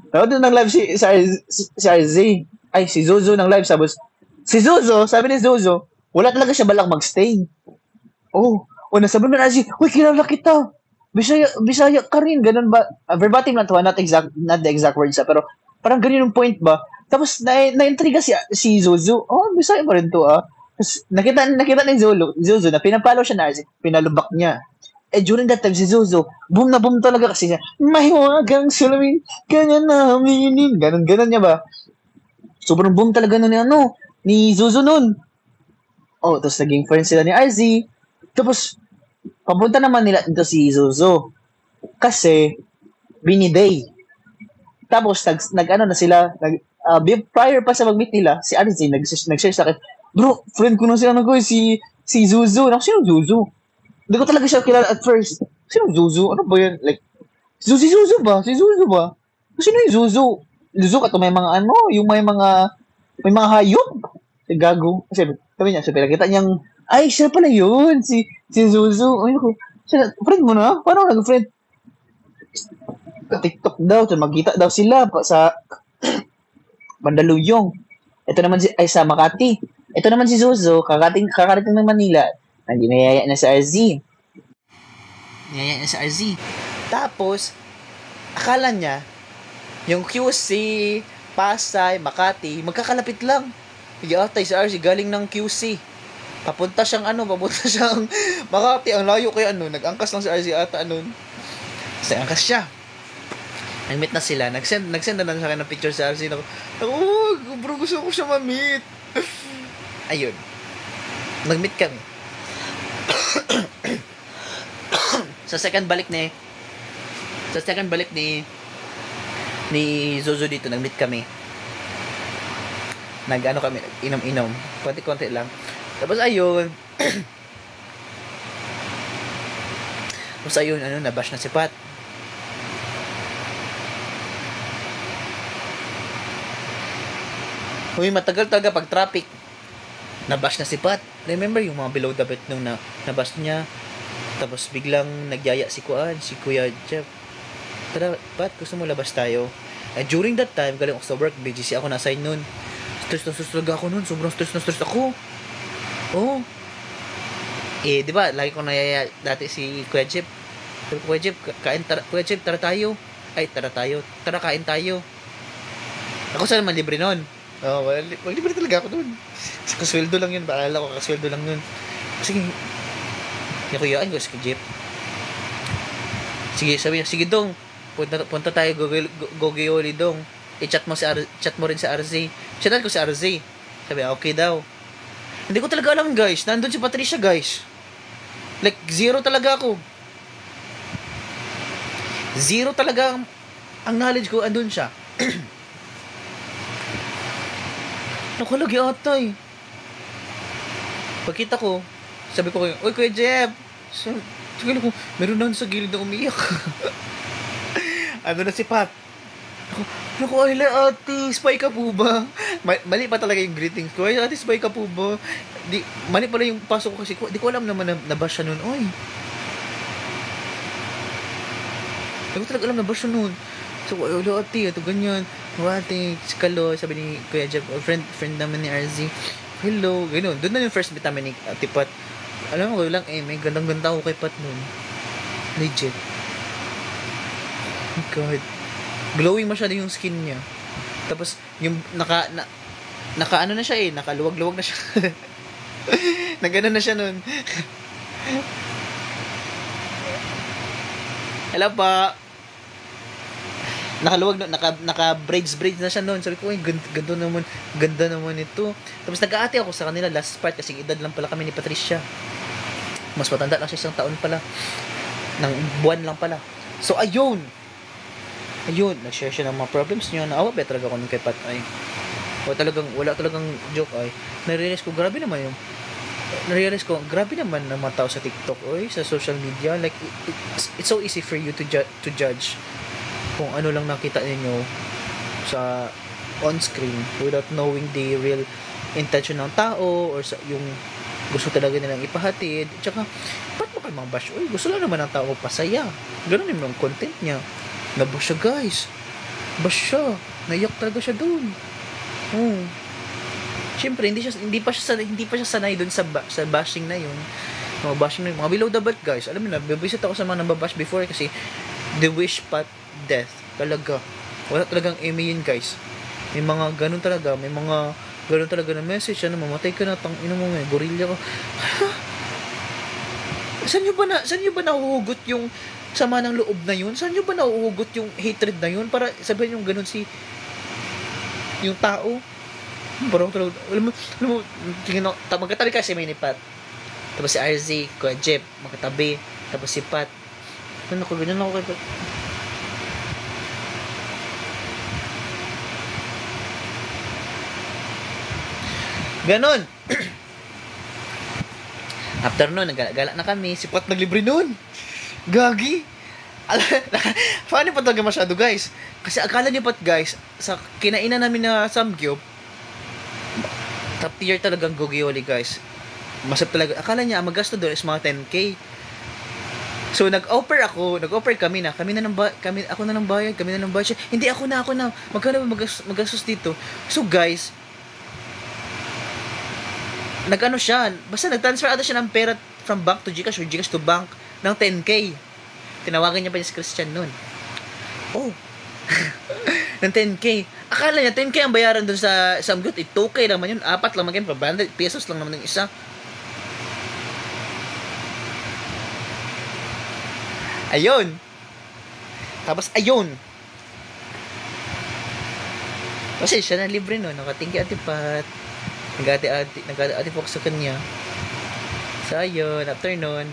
Nanood ng live si RZ. Ay, si Zozo ng live. Sabi ni Zozo, wala talaga siya balak mag-stay. Nasabi mo na RZ, uy, kilala kita. Bisaya ka rin. Ganun ba? Verbatim lang to, not the exact words, pero parang ganun yung point ba? Tapos, na-intriga si Zozo. Bisaya pa rin to, Tapos, nakita ni Zozo na pinapalo siya na RZ. Pinalubak niya. During that time, si Zozo, boom na boom talaga kasi niya, mahiwagang salamin, kanya naminin. Ganun niya ba? Sobrang boom talaga ni Zozo nun. Tapos naging friends sila ni RZ. Tapos, papunta naman nila dito si Zozo. Kasi, biniday. Tapos, na sila, prior pa sa mag-meet nila, si RZ nag-share sa akin, bro, friend ko na si Zozo. Sino Zozo? Hindi ko talaga siya kilala at first. Sino Zozo? Ano ba yan? Like, si Zozo ba? Sino yung Zozo? Zozo ka to may mga yung may mga hayop. Si gago. Sabi niya, nakita niyang, ay, siya pala yun. Si Zozo. Ay, ako. Friend mo na? Paano nag-friend? TikTok daw. Magkita daw sila sa Mandaluyong. Ito naman sa Makati. Ito naman si Zozo, kakarating ng Manila. Niyaya na sa RZ. Tapos, akala niya, yung QC, Pasay, Makati, magkakalapit lang. Atay sa RZ, galing ng QC. Papunta siyang Makati, ang layo kaya nag-angkas lang sa RZ ata Kasi angkas siya. Nag-meet na sila. Nag-send na sa akin ng picture sa RZ. Bro, gusto ko siya ma-meet. Ayun. Nag-meet kami. Sa second balik ni Zozo dito, nag-meet kami. Kami, inom-inom. Konti-konti lang. Tapos ayun. Nabash na si Pat. Matagal talaga pag traffic. Nabash na si Pat. Remember yung mga below the belt nung nabash niya? Tapos biglang nagyaya si Kuya Jeff. Tara, Pat, gusto mo labas tayo? During that time, galing ako sa work, BGC ako na-assign nun. Stress talaga ako nun. Sobrang stress ako. Di ba, lagi ko nayaya dati si Kuya Jeff. Kuya Jeff, Kuya Jeff, tara tayo. Tara, kain tayo. Ako saan naman libre nun? Maglibre talaga ako nun. Kasweldo lang yun. Baalala ko, kasweldo lang yun. Sige, nakuyaan ko si Jeep. Sige, sabi niya, sige dong, punta tayo, Gogioli dong. I-chat mo rin si RZ. Chatan ko si RZ. Sabi, okay daw. Hindi ko talaga alam, guys. Nandun si Patricia, guys. Like, zero talaga ako. Zero talaga ang knowledge ko, andun siya. Nakalagi ata eh. Pagkita ko, sabi ko kayo, "Uy, Kuya Jeff!" Sabi ko, meron na sa gilid na umiyak. Ano na si Pat? Naku, ay ate, spy ka po ba? Mali pa talaga yung greetings ko. Ay ate, spy ka po ba? Mali pala yung pasok ko kasi di ko alam naman na bash siya nun. Oy. Di ko talaga alam na bash siya nun. So, hello ate, ito ganyan. Hello ate, si Kalo, sabi ni Kuya Jeff, friend naman ni RZ. Hello, gano'n. Doon na yung first meet namin ni Ate Pat. Alam mo ko lang may gandang-ganda ako kay Pat nun. Legit. Oh my God. Glowing masyado yung skin niya. Tapos, yung naka ano na siya eh, nakaluwag-luwag na siya. Nagano na siya nun. Hello pa. Nakaluwag na, naka braids na siya noon. Sabi ko, ay ganda naman ito. Tapos nag-aati ako sa kanila last part kasi edad lang pala kami ni Patricia. Mas matanda lang siya, isang taon pala. Nang buwan lang pala. So ayun, nag-share siya ng mga problems niya. Naawa ba talaga ako nung kay Pat ay. Wala talagang joke ay. Narealize ko, grabe naman ng mga tao sa TikTok oy, sa social media. Like, it's so easy for you to judge kung ano lang nakita ninyo sa on-screen without knowing the real intention ng tao or sa yung gusto talaga nilang ipahatid. Tsaka, ba't mo kayo mga bash? Uy, gusto lang naman ng tao pasaya. Ganun yung content niya. Nabash siya, guys. Bash siya. Naiyak talaga siya dun. Siyempre, hindi pa siya sanay dun sa bashing na yun. Mga below the belt, guys. Alam mo na, bibisit ako sa mga nababash before kasi the wish Pat death talaga. Wala talagang eme yun, guys. May mga ganun talaga na message na mamatay ka na, tangina mo eh, gorilla ko. Saan nyo ba nahuhugot yung sama ng loob na yun? Saan nyo ba nahuhugot yung hatred na yun? Para sabihin yung ganun yung tao. Parang talaga, alam mo, magkatabi kasi may ni Pat. Tapos si RZ, Kuya Jeff, magkatabi. Tapos si Pat. Ganyan ako kay Pat. Ganon. After nun, naggalak na kami. Si Pat naglibre nun. Gagi. Funny pa talaga masyado, guys. Kasi akala niyo Pat, guys, sa kinainan namin na samgyup, top tier talagang gogioli, guys. Masap talaga. Akala niya, magasto doon is mga 10K. So, nag-offer kami, ako na ng bayad, kami na ng bayad. Hindi, ako na. Magkano ba magastos dito? So, guys, nag-ano siya, basta nag-transfer ata siya ng pera from bank to Gcash or Gcash to bank ng 10K. Tinawagan niya pa niya si Christian nun. Oh. ng 10K. Akala niya 10K ang bayaran dun sa Samgyup. 2K naman yun. 4 lang naman yun. 500 pesos lang naman yung isa. Ayun. Tapos ayun. Kasi siya na libre nun. Nakatingki Ate Pat. Nag-ati focus sa kanya. So ayun. After nun,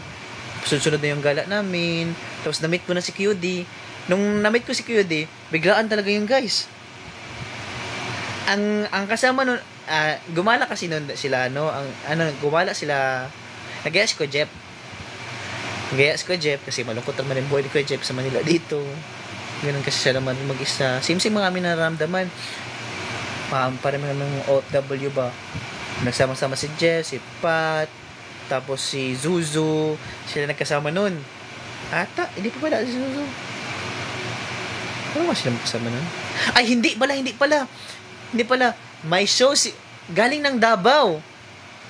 sunod na yung gala namin. Tapos na-meet ko na si QD. Nung na-meet ko si QD, biglaan talaga yung guys. Ang kasama nun, gumala kasi nun sila, no? Gumala sila, nag-gaya si Kuya Jeff. Kasi malungkot naman yung boy ni Kuya Jeff sa Manila dito. Ganun kasi siya naman mag-isa. Same mga amin nararamdaman. Parang mga OFW ba? Nagsama-sama si Jeff, si Pat, tapos si Zuzu. Sila nagkasama nun. Ata, hindi pa pala si Zuzu. Ano nga sila magkasama nun? Ay, hindi pala. May show galing ng Davao.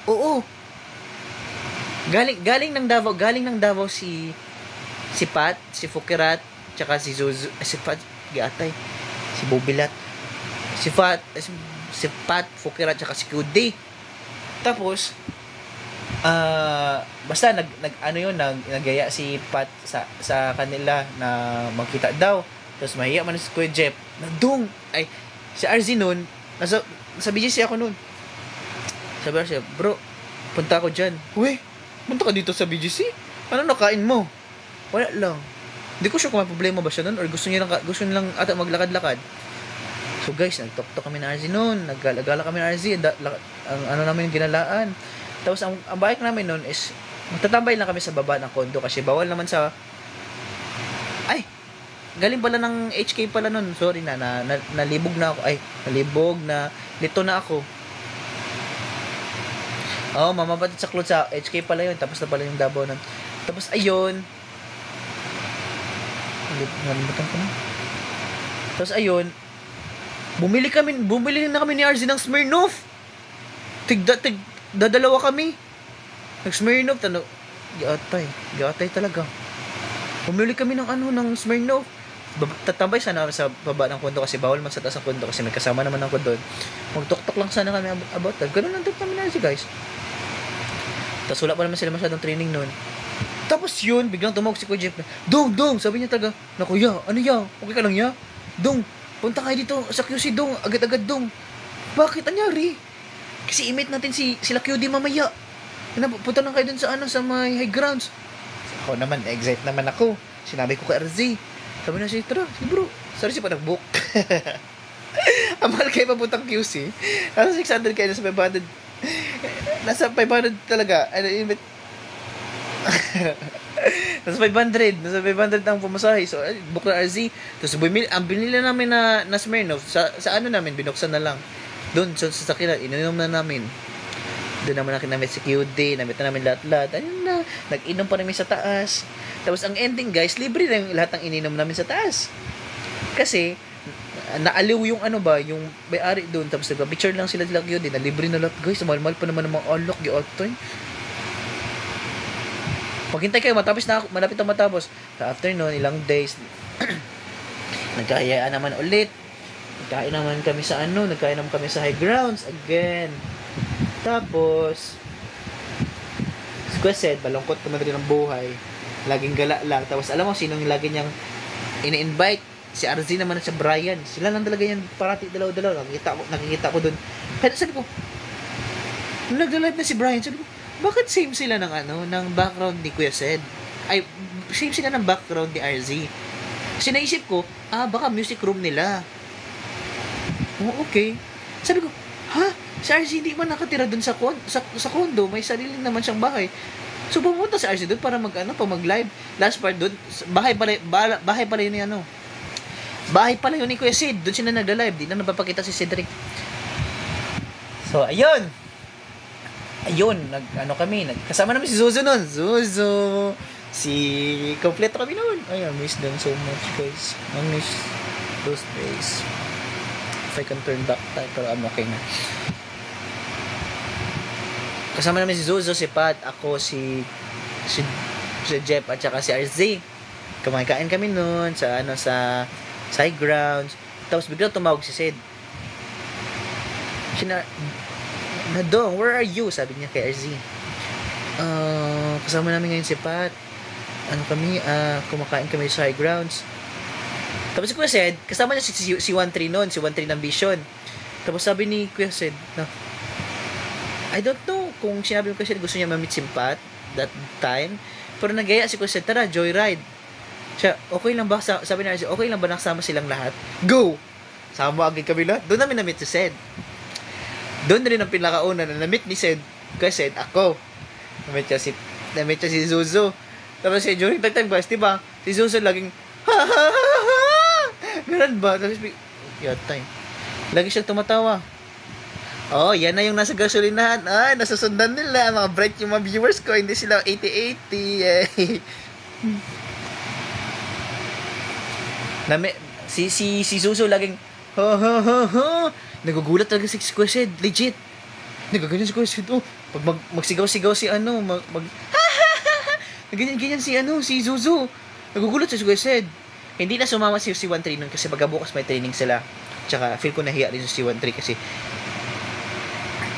Oo. Galing ng Davao si Pat, si Fukirat, tsaka si Zuzu, si Pat, gatay. Si Bobilat. Si Pat, Fukirat, tsaka si QD. Tapos basta naggaya si Pat sa kanila na magkita daw. Tapos mahiya man si Kuya Jeff. Si RZ nun, nasa BGC ako nun. Sabi siya, bro, punta ako dyan. Uy, punta ka dito sa BGC? Ano nakain mo? Wala lang. Hindi ko sure kung may problema ba siya nun or gusto niya lang ata maglakad-lakad. So guys, nagtok-tok kami na RZ noon. Naggala kami na RZ. Ang ano namin yung ginalaan. Tapos ang bike namin noon is magtatambay lang kami sa baba ng kondo kasi bawal naman sa ay galing pala ng HK pala noon. Sorry nalibog na ako. Ay, nalibog na lito na ako. Oh, mamabatid sa clothes sa HK pala yun. Tapos na pala yung Davao nun. Tapos ayun. Nalimutan ko na. Tapos ayun. Bumili na kami ni RZ ng Smirnoff. Dadalawa kami. Nag-Smirnoff. Gatay talaga. Bumili kami ng ng Smirnoff. Tatambay sana sa baba ng kondo kasi bawal sa taas ng kondo kasi may kasama naman ako doon. Magtok-tok lang sana kami about that. Ganun lang kami na RZ guys. Tapos wala pa naman sila masyadong training noon. Tapos yun, biglang tumawag si Kuya Jeff na, Dong, sabi niya talaga, na Kuya, ano ya? Okay ka lang ya? Dong, punta kayo dito sa QC, Dong, agad-agad, Dong. Bakit anyari? Kasi i-meet natin sila QD mamaya. Punta lang kayo dun sa sa may high grounds. Ako naman, excited naman ako. Sinabi ko kay RZ. Sabi na siya, tara, sige bro. Sorry siya pa nag-book. Ang mahal kayo papuntang QC. Nasa 600 kayo, nasa 500. Nasa 500 talaga. Nasa 500 ang pumasahe. So, book na RZ. Tapos, ang binili namin na Smirnoff, sa namin, binuksan na lang. Doon, sa sakinan, ininom na namin. Doon naman namin si QD, namit na namin lahat-lahat. Ayun na, nag-inom pa namin sa taas. Tapos, ang ending, guys, libre na yung lahat ng ininom namin sa taas. Kasi, naaliw yung yung may-ari doon. Tapos, nagpa-picture lang sila QD, na libre na lahat, guys. Mahal-mahal pa naman ng mga alok, yung maghintay kayo, malapit na matapos. Sa afternoon, ilang days, nagkayaan naman ulit. Nagkain naman kami sa high grounds again. Tapos, si Kuya said, balungkot naman rin ang buhay. Laging gala lang. Tapos, alam mo, sinong lagi niyang ini-invite? Si RZ naman at si Brian. Sila lang talaga yan, parati dalaw-dalaw. Nakikita ko dun. Kaya sabi ko, nung nag-live na si Brian, sabi ko, bakit same sila ng background ni Kuya Sed? Ay, same sila ng background ni RZ. Kasi naisip ko, baka music room nila. Oh, okay. Sabi ko, si RZ hindi man nakatira dun sa condo. May sarili naman siyang bahay. So, pumunta si RZ dun para mag-live. Last part dun, bahay pala yun ni Bahay pala yun ni Kuya Sid. Dun sila nagla-live. Di na napapakita si Cedric. So, ayun, kami, kasama namin si Zuzu nun. Kompleto kami nun. I miss them so much, guys. I miss those days. If I can turn back time, pero I'm okay na. Kasama namin si Zuzu, si Pat, ako, si Jeff, at saka si RZ. Kumakain kami nun sa high grounds. Tapos bigla tumawag si Sid. Dong, where are you? Sabi niya kay RZ. Kasama namin ngayon si Pat. Kumakain kami sa high grounds. Tapos si Kuya Sed, kasama niya si 13 noon, si 13 ng Vision. Tapos sabi ni Kuya Sed, I don't know kung sinabi ni Kuya Sed gusto niya ma-meet si Pat that time. Pero nagaya si Kuya Sed, tara, joyride. Siya, okay lang ba? Sabi ni RZ, okay lang ba nakasama silang lahat? Go! Sama agad kami lahat. Doon namin na-meet si Sed. Doon rin ang pinakauna na na-meet ni Sed. Kaya Sed, ako. Na-meet siya si Zuzu. Tapos during that time, guys, diba? Si Zuzu laging, ganun ba? Tapos, yatay. Lagi siyang tumatawa. Oh, yan na yung nasa gasolinahan. Nasusundan nila. Mga bright yung mga viewers ko. Hindi sila 80-80. Si Zuzu laging, nagugulat talaga si Kuya Sed, legit. Nagaganyan si Kuya Sed, pag magsigaw-sigaw si naganyan-ganyan si Zuzu. Nagugulat si Kuya Sed. Hindi na sumama si 13 nun kasi pagkabukas may training sila. Tsaka feel ko nahiya rin si 13 kasi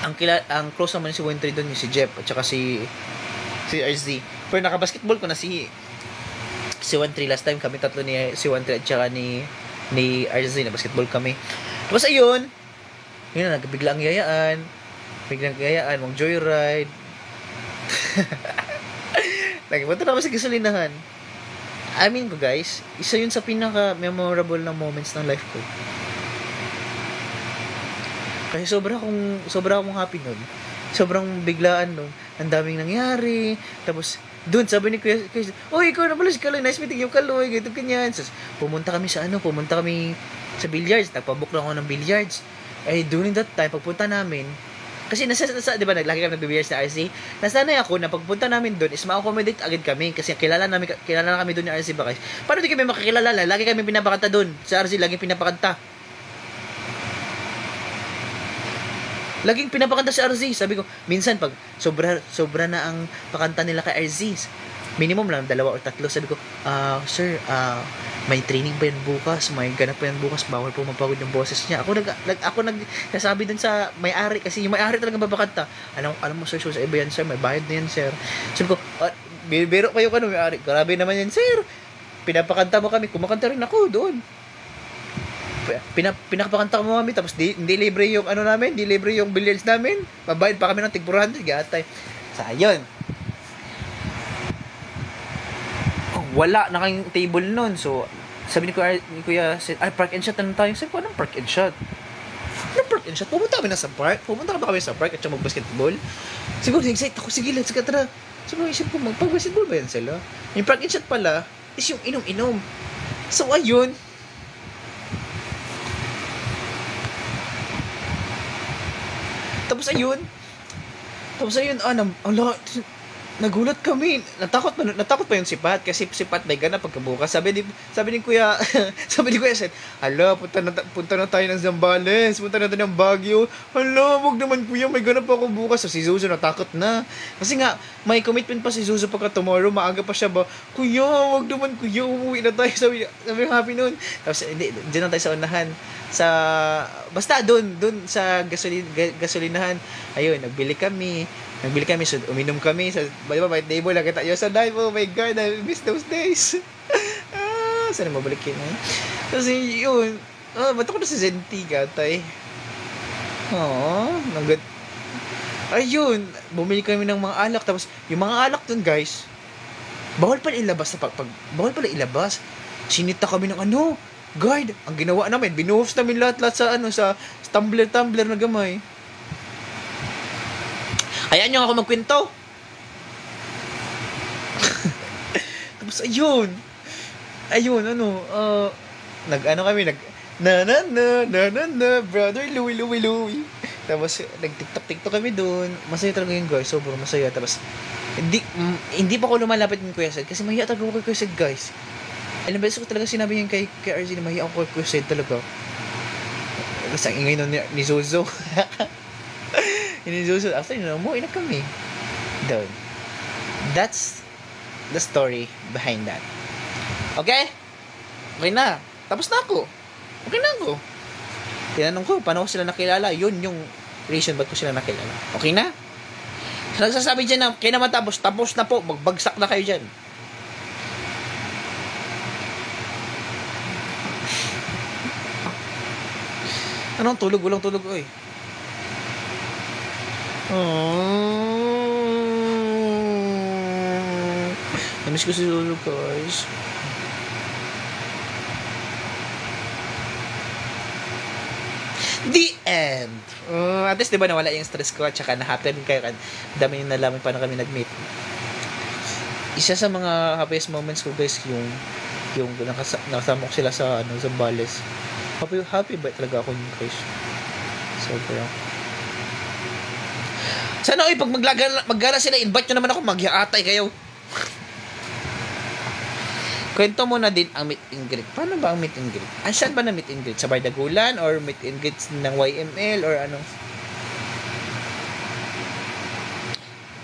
ang close naman si 13 doon yung si Jeff at tsaka si RZ. Pero nakabasketball ko na si 13 last time kami tatlo ni si 13 at tsaka ni RZ na basketball kami. Tapos ayun, yun na, biglang yayaan, mong joyride. Nagpunta naman sa gasolinahan. I mean ko guys, isa yun sa pinaka-memorable na moments ng life ko. Kasi sobra akong happy nun. Sobrang biglaan nun. Ang daming nangyari. Tapos, doon, sabi ni Kuya, "Uy, ikaw na pala si Kaloy. Nice meeting you, Kaloy." Ganito, ganyan. So, pumunta kami sa billiards. Nagpabook lang ako ng billiards. Eh, during that time, pagpunta namin, kasi di ba, naglagi kami nag-billiards sa RC. Nasanay ako na pagpunta namin doon is ma-accommodate agad kami kasi kilala na kami doon ni RC ba guys. Paano di kami makakilala? Lagi kami pinapakanta doon. Sa RC, lagi pinapakanta. Laging pinapakanta si RZ. Sabi ko, minsan pag sobra na ang pakanta nila kay RZ, minimum lang 2 or 3. Sabi ko, sir, may training pa yan bukas, may ganap pa yan bukas, bawal po mapagod yung boses niya. Ako nagsasabi dun sa may-ari, kasi yung may-ari talaga mapapakanta. Alam mo sir, so sa iba yan sir, may bayad na yan sir. Sabi ko, biro kayo ka no, may-ari, grabe naman yan sir. Pinapakanta mo kami, kumakanta rin ako doon. Pinakapakanta mo kami, tapos hindi libre yung namin, hindi libre yung billiards namin, mabayad pa kami ng tig 400, gatay. Sa ayun, wala na kayong table nun. So sabi ni Kuya, park and shot na tayo. Sabi ko, anong park and shot? Pumunta kami sa park at mag-basketball. Siguro excited ako, sige let's go, tara. Siguro isip ko, magpag-basketball ba yan sila? Yung park and shot pala is yung inom-inom. So ayun, Tapos ayun, nagulat kami. Natakot pa yung si Pat kasi si Pat may gana pagkabukas. Sabi ni Kuya, Seth, "Hala, punta na tayo ng Zambales, punta na tayo ng Baguio." "Hala, wag naman Kuya, may gana pa ako bukas." So si Zuzu natakot na. Kasi nga may commitment pa si Zuzu pagka tomorrow, maaga pa siya ba. "Kuya, wag naman Kuya, umuwi na tayo." Sabi happy noon. Tapos hindi, diyan na tayo sa unahan. Basta doon sa gasolinahan. Ayun, nagbili kami, so uminom kami sa, di ba, may table lang kita. Sa dive, oh my God, I miss those days. Sana mabalik yun eh. Kasi yun, ba't ako na si Zenti, gatay? Ayun, bumili kami ng mga alak. Tapos, yung mga alak dun guys, bawal pala ilabas. Sinita kami ng guard. Ang ginawa namin, binuhos namin lahat sa tumbler na gamay. Hayaan nyo ako magkwento. Tapos ayun, kami, brother Louie. Tapos nag-tiktok kami doon. Masaya talaga yun guys, sobrang masaya. Tapos hindi pa ako lumalapit ng Kuya Sed kasi mahiya talaga ako kay Kuya Sed guys. Alam ba, ko talaga sinabi niya kay RZ na mahiya ako kay Kuya Sed talaga. Kasi ang ingay nun ni Zozo. Ni Zozo, after umuwi na kami. Doon. That's the story behind that. Okay? Okay na. Tapos na ako. Okay na ako. Tinanong ko, paano ko sila nakilala? Yun yung reason ba't ko sila nakilala. Okay na? So, nagsasabi dyan na, kaya naman tapos na po. Magbagsak na kayo dyan. Anong tulog? Walang tulog, oy. Namiss ko si Lolo, guys. The end. At least, di ba, nawala yung stress ko at saka na-happy rin kayo. Dami yung nalaman paano kami nag-meet. Isa sa mga happiest moments ko, guys, yung nakasama ko sila sa Zambales. Happy ba talaga ako yung guys? Sobra. Sana pag maggala sila, invite nyo naman ako, maghiatay kayo. Kwento mo na din ang meet and greet. Paano ba ang meet and greet? Saan ba na meet and greet? Sa Bardagulan or meet and greet ng YML or ano?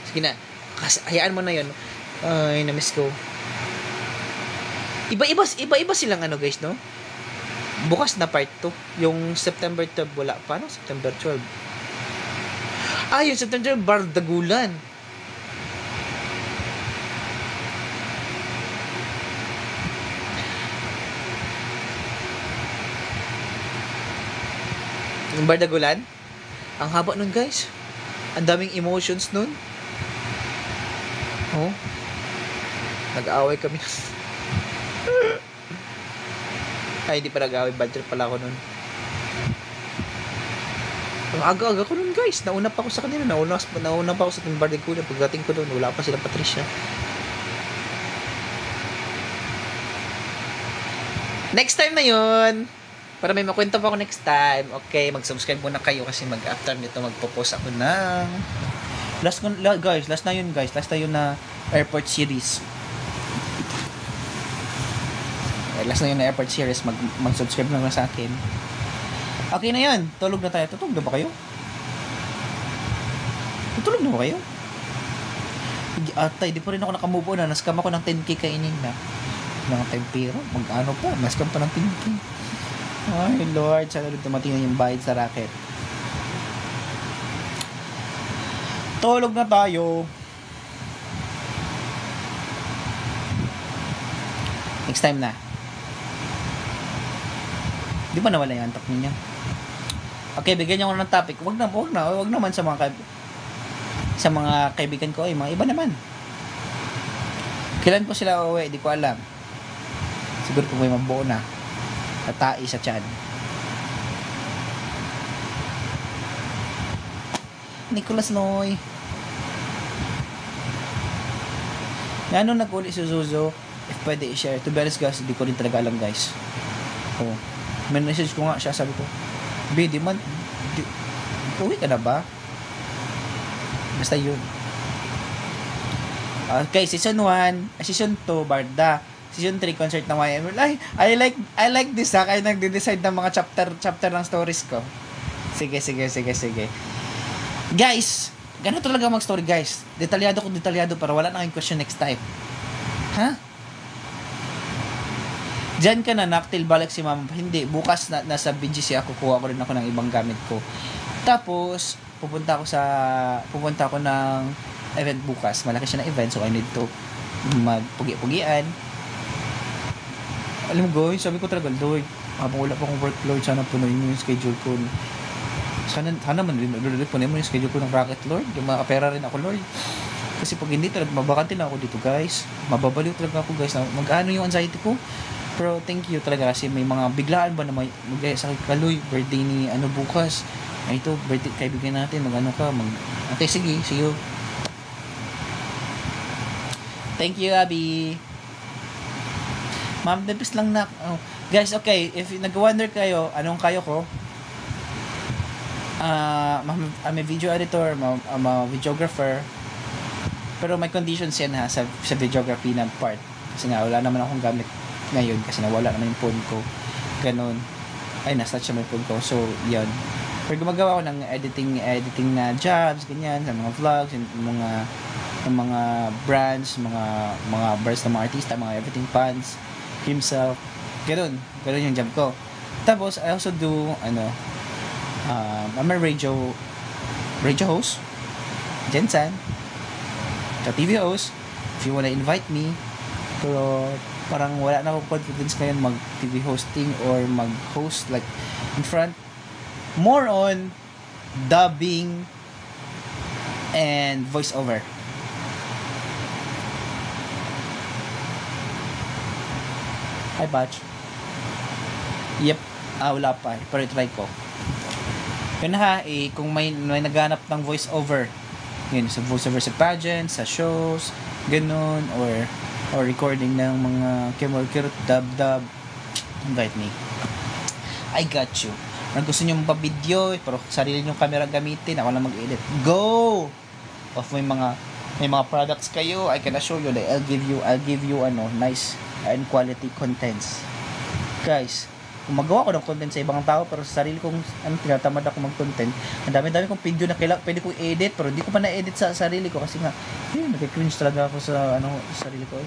Sige na. Hayaan mo na yun. Ay, na-miss ko. Iba-iba silang guys, no? Bukas na part 2. Yung September 12 wala pa, no? September 12. Yung September 12, Bardagulan. Yung Bardagulan, ang haba nun guys. Ang daming emotions nun. Nag-aaway kami. Ay, hindi pa nag-aaway. Bad trip pala ako nun. Aga-aga ko nun guys. Nauna pa ako sa kanila. Nauna pa ako sa Team Barracuda. Pagdating ko doon, wala pa sila Patricia. Next time na yun. Para may makwento pa ako next time. Okay, mag-subscribe muna kayo kasi after nito magpo-post ako ng last na yun guys. Last na yun na airport series. Last na yun na airport series. Mag-subscribe na sa akin. Okay na yan. Tulog na tayo. Tutulog na ba kayo? Tutulog na ba kayo? Atay, di pa rin ako nakamove on na. Nascam ako ng 10k kainin na. Ng tempero. Mag-ano pa. Nascam pa ng 10k. Ay, Lord. Sana dumating na yung bayad sa racket. Tulog na tayo. Next time na. Di ba nawala yung antok ninyo? Okay, bigyan niyo ako ng topic. Wag naman sa mga kaibigan ko. Ay, mga iba naman. Kailan po sila uuwi? Di ko alam. Siguro po may mabuo na. Natai sa tiyan. Nicholas Noy. Ano nag-uli si Zuzo? If pwede i-share. To be honest guys, di ko rin talaga alam guys. Oh. May message ko nga siya, sabi ko, uwi ka na ba? Basta yun. Okay, season 1, season 2, Barda. Season 3, concert ng YM. I like this ha, kaya nagde-decide ng mga chapter ng stories ko. Sige. Guys, ganun talaga mag-story guys. Detalyado para wala na kayong question next time. Ha? Diyan ka na naktil balik si mama. Hindi, bukas nasa BGC ako, kuha ko rin ako ng ibang gamit ko. Tapos, pupunta ako ng event bukas. Malaki siya na event, so I need to magpugi-pugian. Alam mo guys, sabi ko talaga, Lord, habang wala pa akong workload, sana punuin mo yung schedule ko. Sana man punuin mo yung schedule ko ng racket, Lord. Yung makapera rin ako, Lord. Kasi pag hindi talaga, mabakante na ako dito, guys. Mababaliw talaga ako, guys. Mag-ano yung anxiety ko. Pero thank you talaga kasi may mga biglaan ba na sa Kaloy, birthday ni bukas. Ay ito, birthday kaibigan natin, ate, sige, see you. Thank you, Abby. Ma'am, debis lang na. Guys, okay, if nag-wonder kayo, anong kayo ko? I'm a video editor, I'm a videographer. Pero may conditions yan ha, sa videography na part. Kasi nga, wala naman akong gamit ngayon kasi nawala naman yung phone ko. Ganon. Ay, nasa-touch na yung phone ko. So, yun. Pero gumagawa ko ng editing na jobs, ganyan, sa mga vlogs, mga brands, mga brands ng mga artista, mga everything fans, himself. Ganon yung job ko. Tapos, I also do, I'm a radio host, Jensen, the TV host, if you wanna invite me. Pero, parang wala na akong confidence ngayon mag-TV hosting or mag-host like in front. More on dubbing and voiceover. Hi, Batch. Yep. Wala pa. Pero try ko. Yun ha, kung may naghanap ng voiceover, yun, sa voiceover sa pageants, sa shows, ganun, or recording ng mga kirot, dub, invite me. I got you. Kung gusto nyo magpa-video, pero sarili nyo camera gamitin, ako lang mag-edit. Go! Of may mga products kayo, I can assure you that I'll give you nice and quality contents. Guys, kung magawa ko ng content sa ibang tao, pero sa sarili kong, tinatamad ako mag-content, ang dami-dami kong video na pwede kong edit, pero hindi ko pa na-edit sa sarili ko, kasi nga, nag-cringe talaga ako sa sarili ko.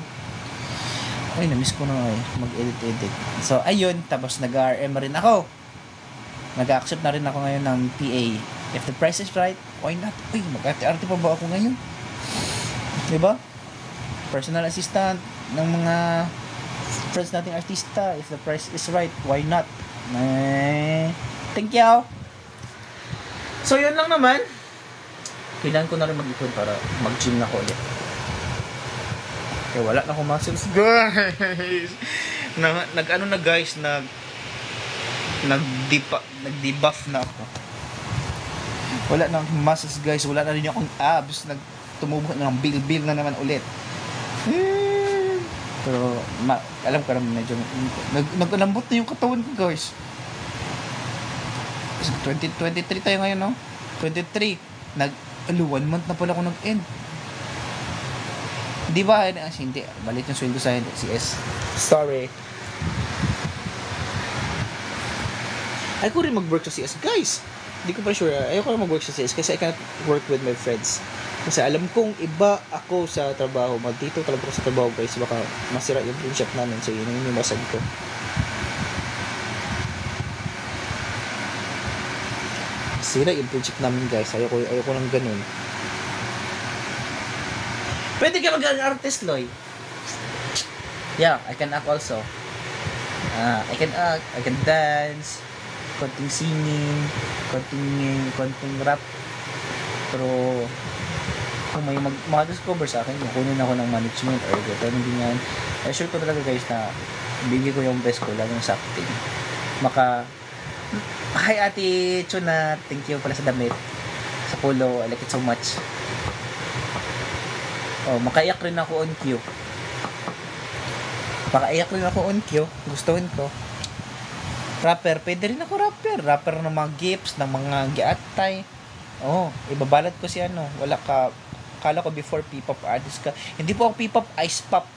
Ay, na-miss ko na mag-edit. So, ayun, tapos nag-RM rin ako. Nag-accept na rin ako ngayon ng PA. If the price is right, why not? Uy, mag-arte-arte pa ba ako ngayon? Diba? Personal assistant ng mga friends nating artista. If the price is right, why not? Thank you. So, yun lang naman. Kailangan ko na rin mag-ipon para mag-gym na ko ulit. Kaya wala na akong muscles, guys. Nag-ano na guys, nag-debuff na ako. Wala nang muscles guys, wala na rin akong abs, tumubo na ng bil na naman ulit. Pero alam ko naman medyo nagkalambot na yung katawan ko guys. 2023 tayo ngayon, no? 23. 1 month na pala ako nag-end. Di ba? Hindi. Balit yung sweldo sa CS. Sorry. Ayoko rin mag-work sa CS, guys. Hindi ko pa sure. Ayoko rin mag-work sa CS kasi I cannot work with my friends. Kasi alam kong iba ako sa trabaho. Dito talaga ako sa trabaho, guys. Baka masira yung friendship namin. So, yun yung masag ko. Sira yung friendship namin, guys. Ayoko lang ganun. Pwede ka mag-artist, Loy. Yeah, I can act also. I can act, I can dance, konting singing, konting rap. Pero kung may mag-discover sa akin, kunin ako ng management or gano'n, hindi yan. Sure ko talaga guys na bigay ko yung best ko, lalo sa acting. Hi Ate Chuna, thank you pala sa damit, sa polo, I like it so much. Makaiyak rin ako on cue. Gustuhin ko. Rapper, pwede rin ako rapper ng mga gifts, ng mga giatay. Ibabalad ko si kala ko before P-pop artist ka. Hindi po ako P-pop, ice pop.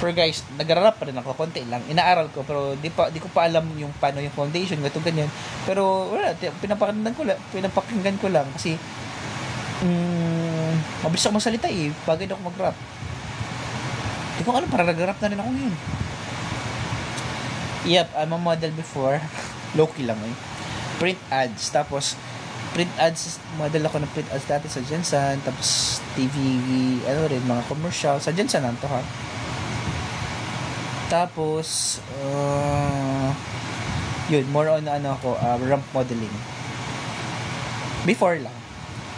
Pero guys, nag-rap pa rin ako, konti lang. Inaaral ko, pero di ko pa alam yung paano yung foundation, ganyan. Pero wala, pinapakinggan ko lang kasi mabilis ako magsalita bagay na ako mag-rap. Di ko alam, para nag-rap na rin ako ngayon. Yep, I'm a model before. Low-key lang print ads, model ako ng print ads dati sa Jensen, tapos TV, mga commercial, sa Jensen to ha. Tapos, yun, more on ramp modeling. Before lang.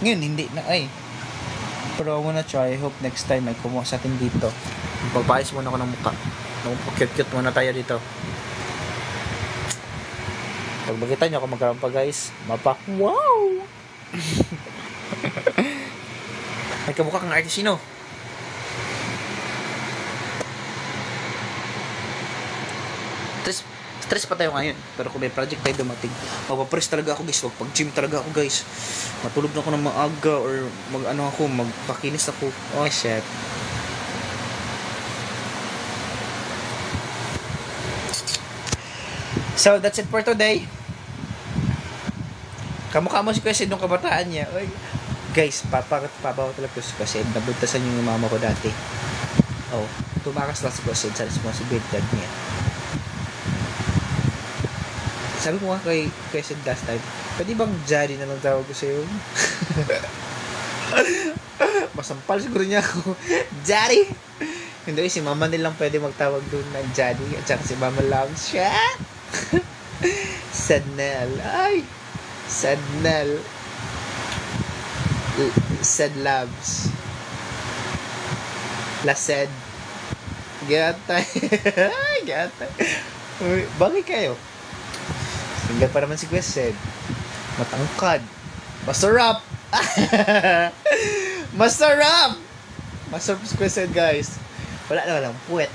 Ngayon, hindi na, pero I wanna try, I hope next time may kumuha sa atin dito. Pagpayos muna ako ng mukha. Cute muna tayo dito. Pag makita nyo ako magkaroon pa guys, wow! May kamukha kang artistino. Stress pa tayo ngayon, pero kung may project tayo dumating, mapapress talaga ako guys, pag-gym talaga ako guys, matulog na ako ng maaga or magpakinis ako. Oh shit. So that's it for today. Kamukha mo si Kuya Sid nung kabataan niya. Oy, guys, papabaw talaga ko si Kuya Sid. Nabuntasan yung mama ko dati. Tumakas lang si Kuya Sid sa responsibilidad niya. Sabi ko nga kay Sid last time, pwede bang Johnny na lang tawag ko sa'yo? Masampal siguro niya ako. Johnny! Hindi, si Mama nilang pwede magtawag doon ng Johnny at saka si Mama loves siya. Sadnel. Sadnel. Sad loves. Lased. Gatay. Gatay. Bagay kayo. Single pa naman si Kuya Sid. Matangkad. Masarap. Masarap si Kuya Sid guys. Wala lang puwet.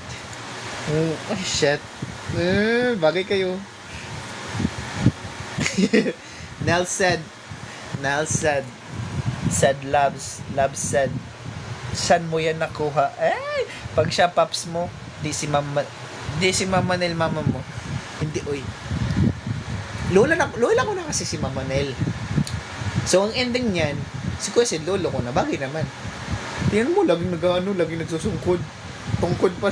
Shit. Bagay kayo. Nelson Sad loves said. Saan mo yan nakuha? Pag siya paps mo, di si mama Nel mama mo. Hindi Lola ko na kasi si Mama Nel. So ang ending niyan, si Kuya Sid lolo ko na, bagay naman. Tingnan mo, laging laging nagsusungkod. Tungkod pa.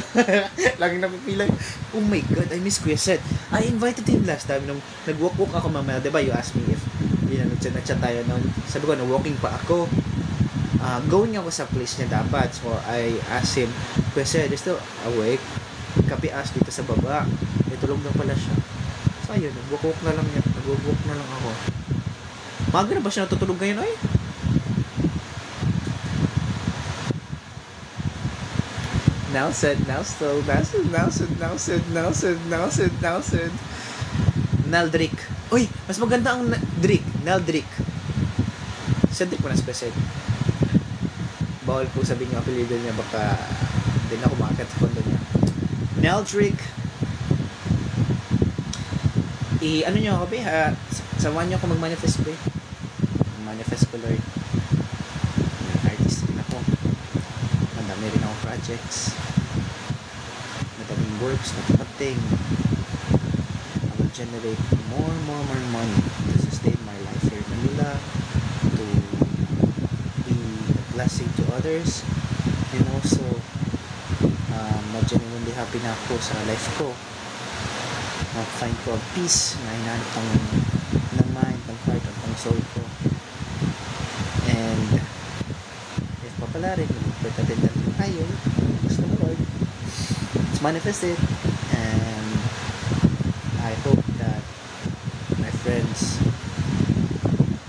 Laging napipilay. Oh my God, I miss Kuya Sid. I invited him last time nung nag-walk ako mamaya. Diba you asked me if nag-chat tayo noon. Sabi ko, walking pa ako. Going ako sa place niya dapat. So I asked him, Kuya Sid, is still awake? Kapi ask dito sa baba. Tulog na pala siya. So ayun, nag-walk na lang niya. Nag-walk na lang ako. Maga na ba siya natutulog ngayon ay? Now said. Naldrick. Uy, mas maganda ang Drick. Naldrick. Cedric mo na special. Bawal po sabihin yung apelido niya, baka hindi na kumakat sa kondo niya. Naldrick. Ano nyo ako, be? Samahan nyo ako mag-manifest, be. Manifest ko, Lord. Artist rin ako. Madami rin ako projects. Madaming works na tumating. I will generate more money to sustain my life here in Manila, to be a blessing to others, and also genuinely happy na ako sa life ko. Find ko a peace na hinahanap ng mind, ng heart, at ng soul ko. And if papala rin, magpagkatid natin tayo, gusto mo Lord, let's manifest it. And I hope that my friends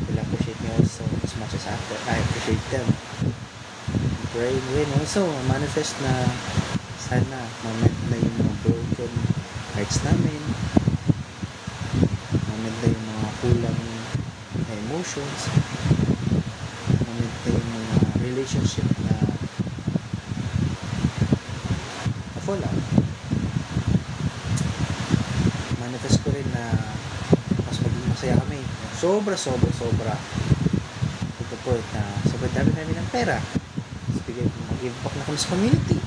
will appreciate me also as much as I appreciate them. Praying rin also, manifest na sana moment na yung mga broken hearts namin, moment na yung mga kulang na emotions, moment na yung mga relationship na fall out. Manifest ko rin na mas maging masaya kami. Sobra to the point na sobrang dami namin ng pera. Mag-give back na kami sa community.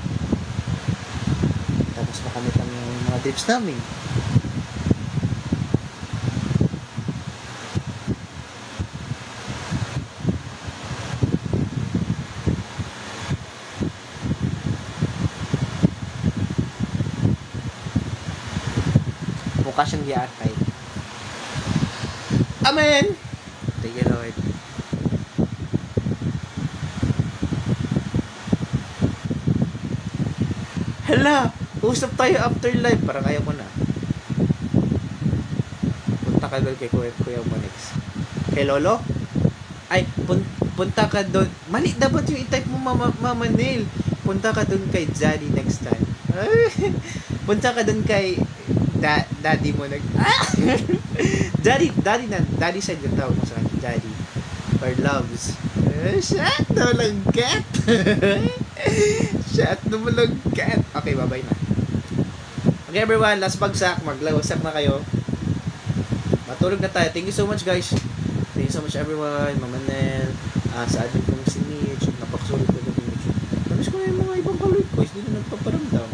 Tapos makamit ang mga dreams namin. Mukha siyang giatay. Amen! Thank you, Lord. Hala! Usap tayo after live. Parang ayaw ko na. Punta ka doon kay Kuya Monix. Kay Lolo? Ay, punta ka doon. Mali, dapat yung i-type mo Mama Neil. Punta ka doon kay Zaddy next time. Punta ka doon kay Daddy mo Daddy side yung tawag mo sa kanya. Daddy. Or loves. Shut no lang cat. Shut no lang cat. Okay, bye-bye na. Okay everyone, last bagsak. Maglawasak na kayo. Matulog na tayo. Thank you so much guys. Thank you so much everyone. Mama Nel. Sa atin kong si Mitch. Napakasulit ko ng Mitch. Namiss ko na yung mga ibang kaloy ko. Hindi na nagpaparamdam.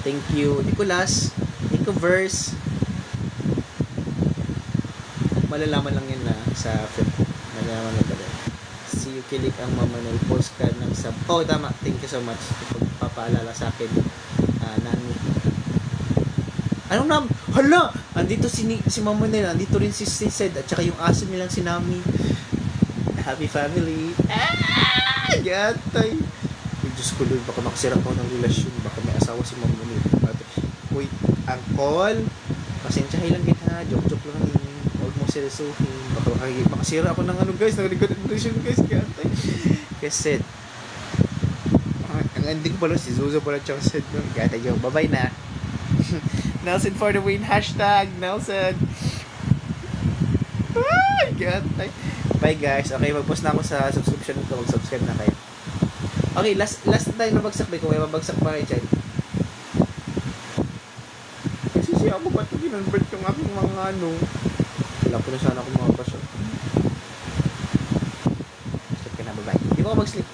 Thank you Nicolas. Nicoverse. Malalaman lang yan na sa film. Malalaman lang pala. Si Kilik ang Mama Nel. Post ka ng sub. Oh tama. Thank you so much. Pagpapaalala sa akin. Nani. Anong nam? Hala! Andito si Mama Nel. Andito rin si Sed. At saka yung aso nilang si Nami. Happy family. Gatay. Diyos ko Lord. Baka makasira ko ng relasyon. Baka may asawa si Mama Nel. Uy, Angkol. Pasensyahin lang kita. Joke lang ni. Huwag mo seryosohin. Baka makasira ako ng ano guys. Nag-record relasyon guys. Gatay. Kaya Sed. Ang ending pala si Zuzo pala tsaka Sed. Gatay yung bye-bye na. Nelson for the win. Hashtag Nelson. Ay, gatay. Bye guys. Okay, mag-post na ako sa subscription ko. Mag-subscribe na kayo. Okay, last time nabagsak ba? Kung may mabagsak pa kayo dyan. Kasi siya ako ba't ginonvert yung aking mga ano. Wala po na sana ako mga pasyon. Sleep ka na, bye-bye. Hindi mo ako mag-sleep.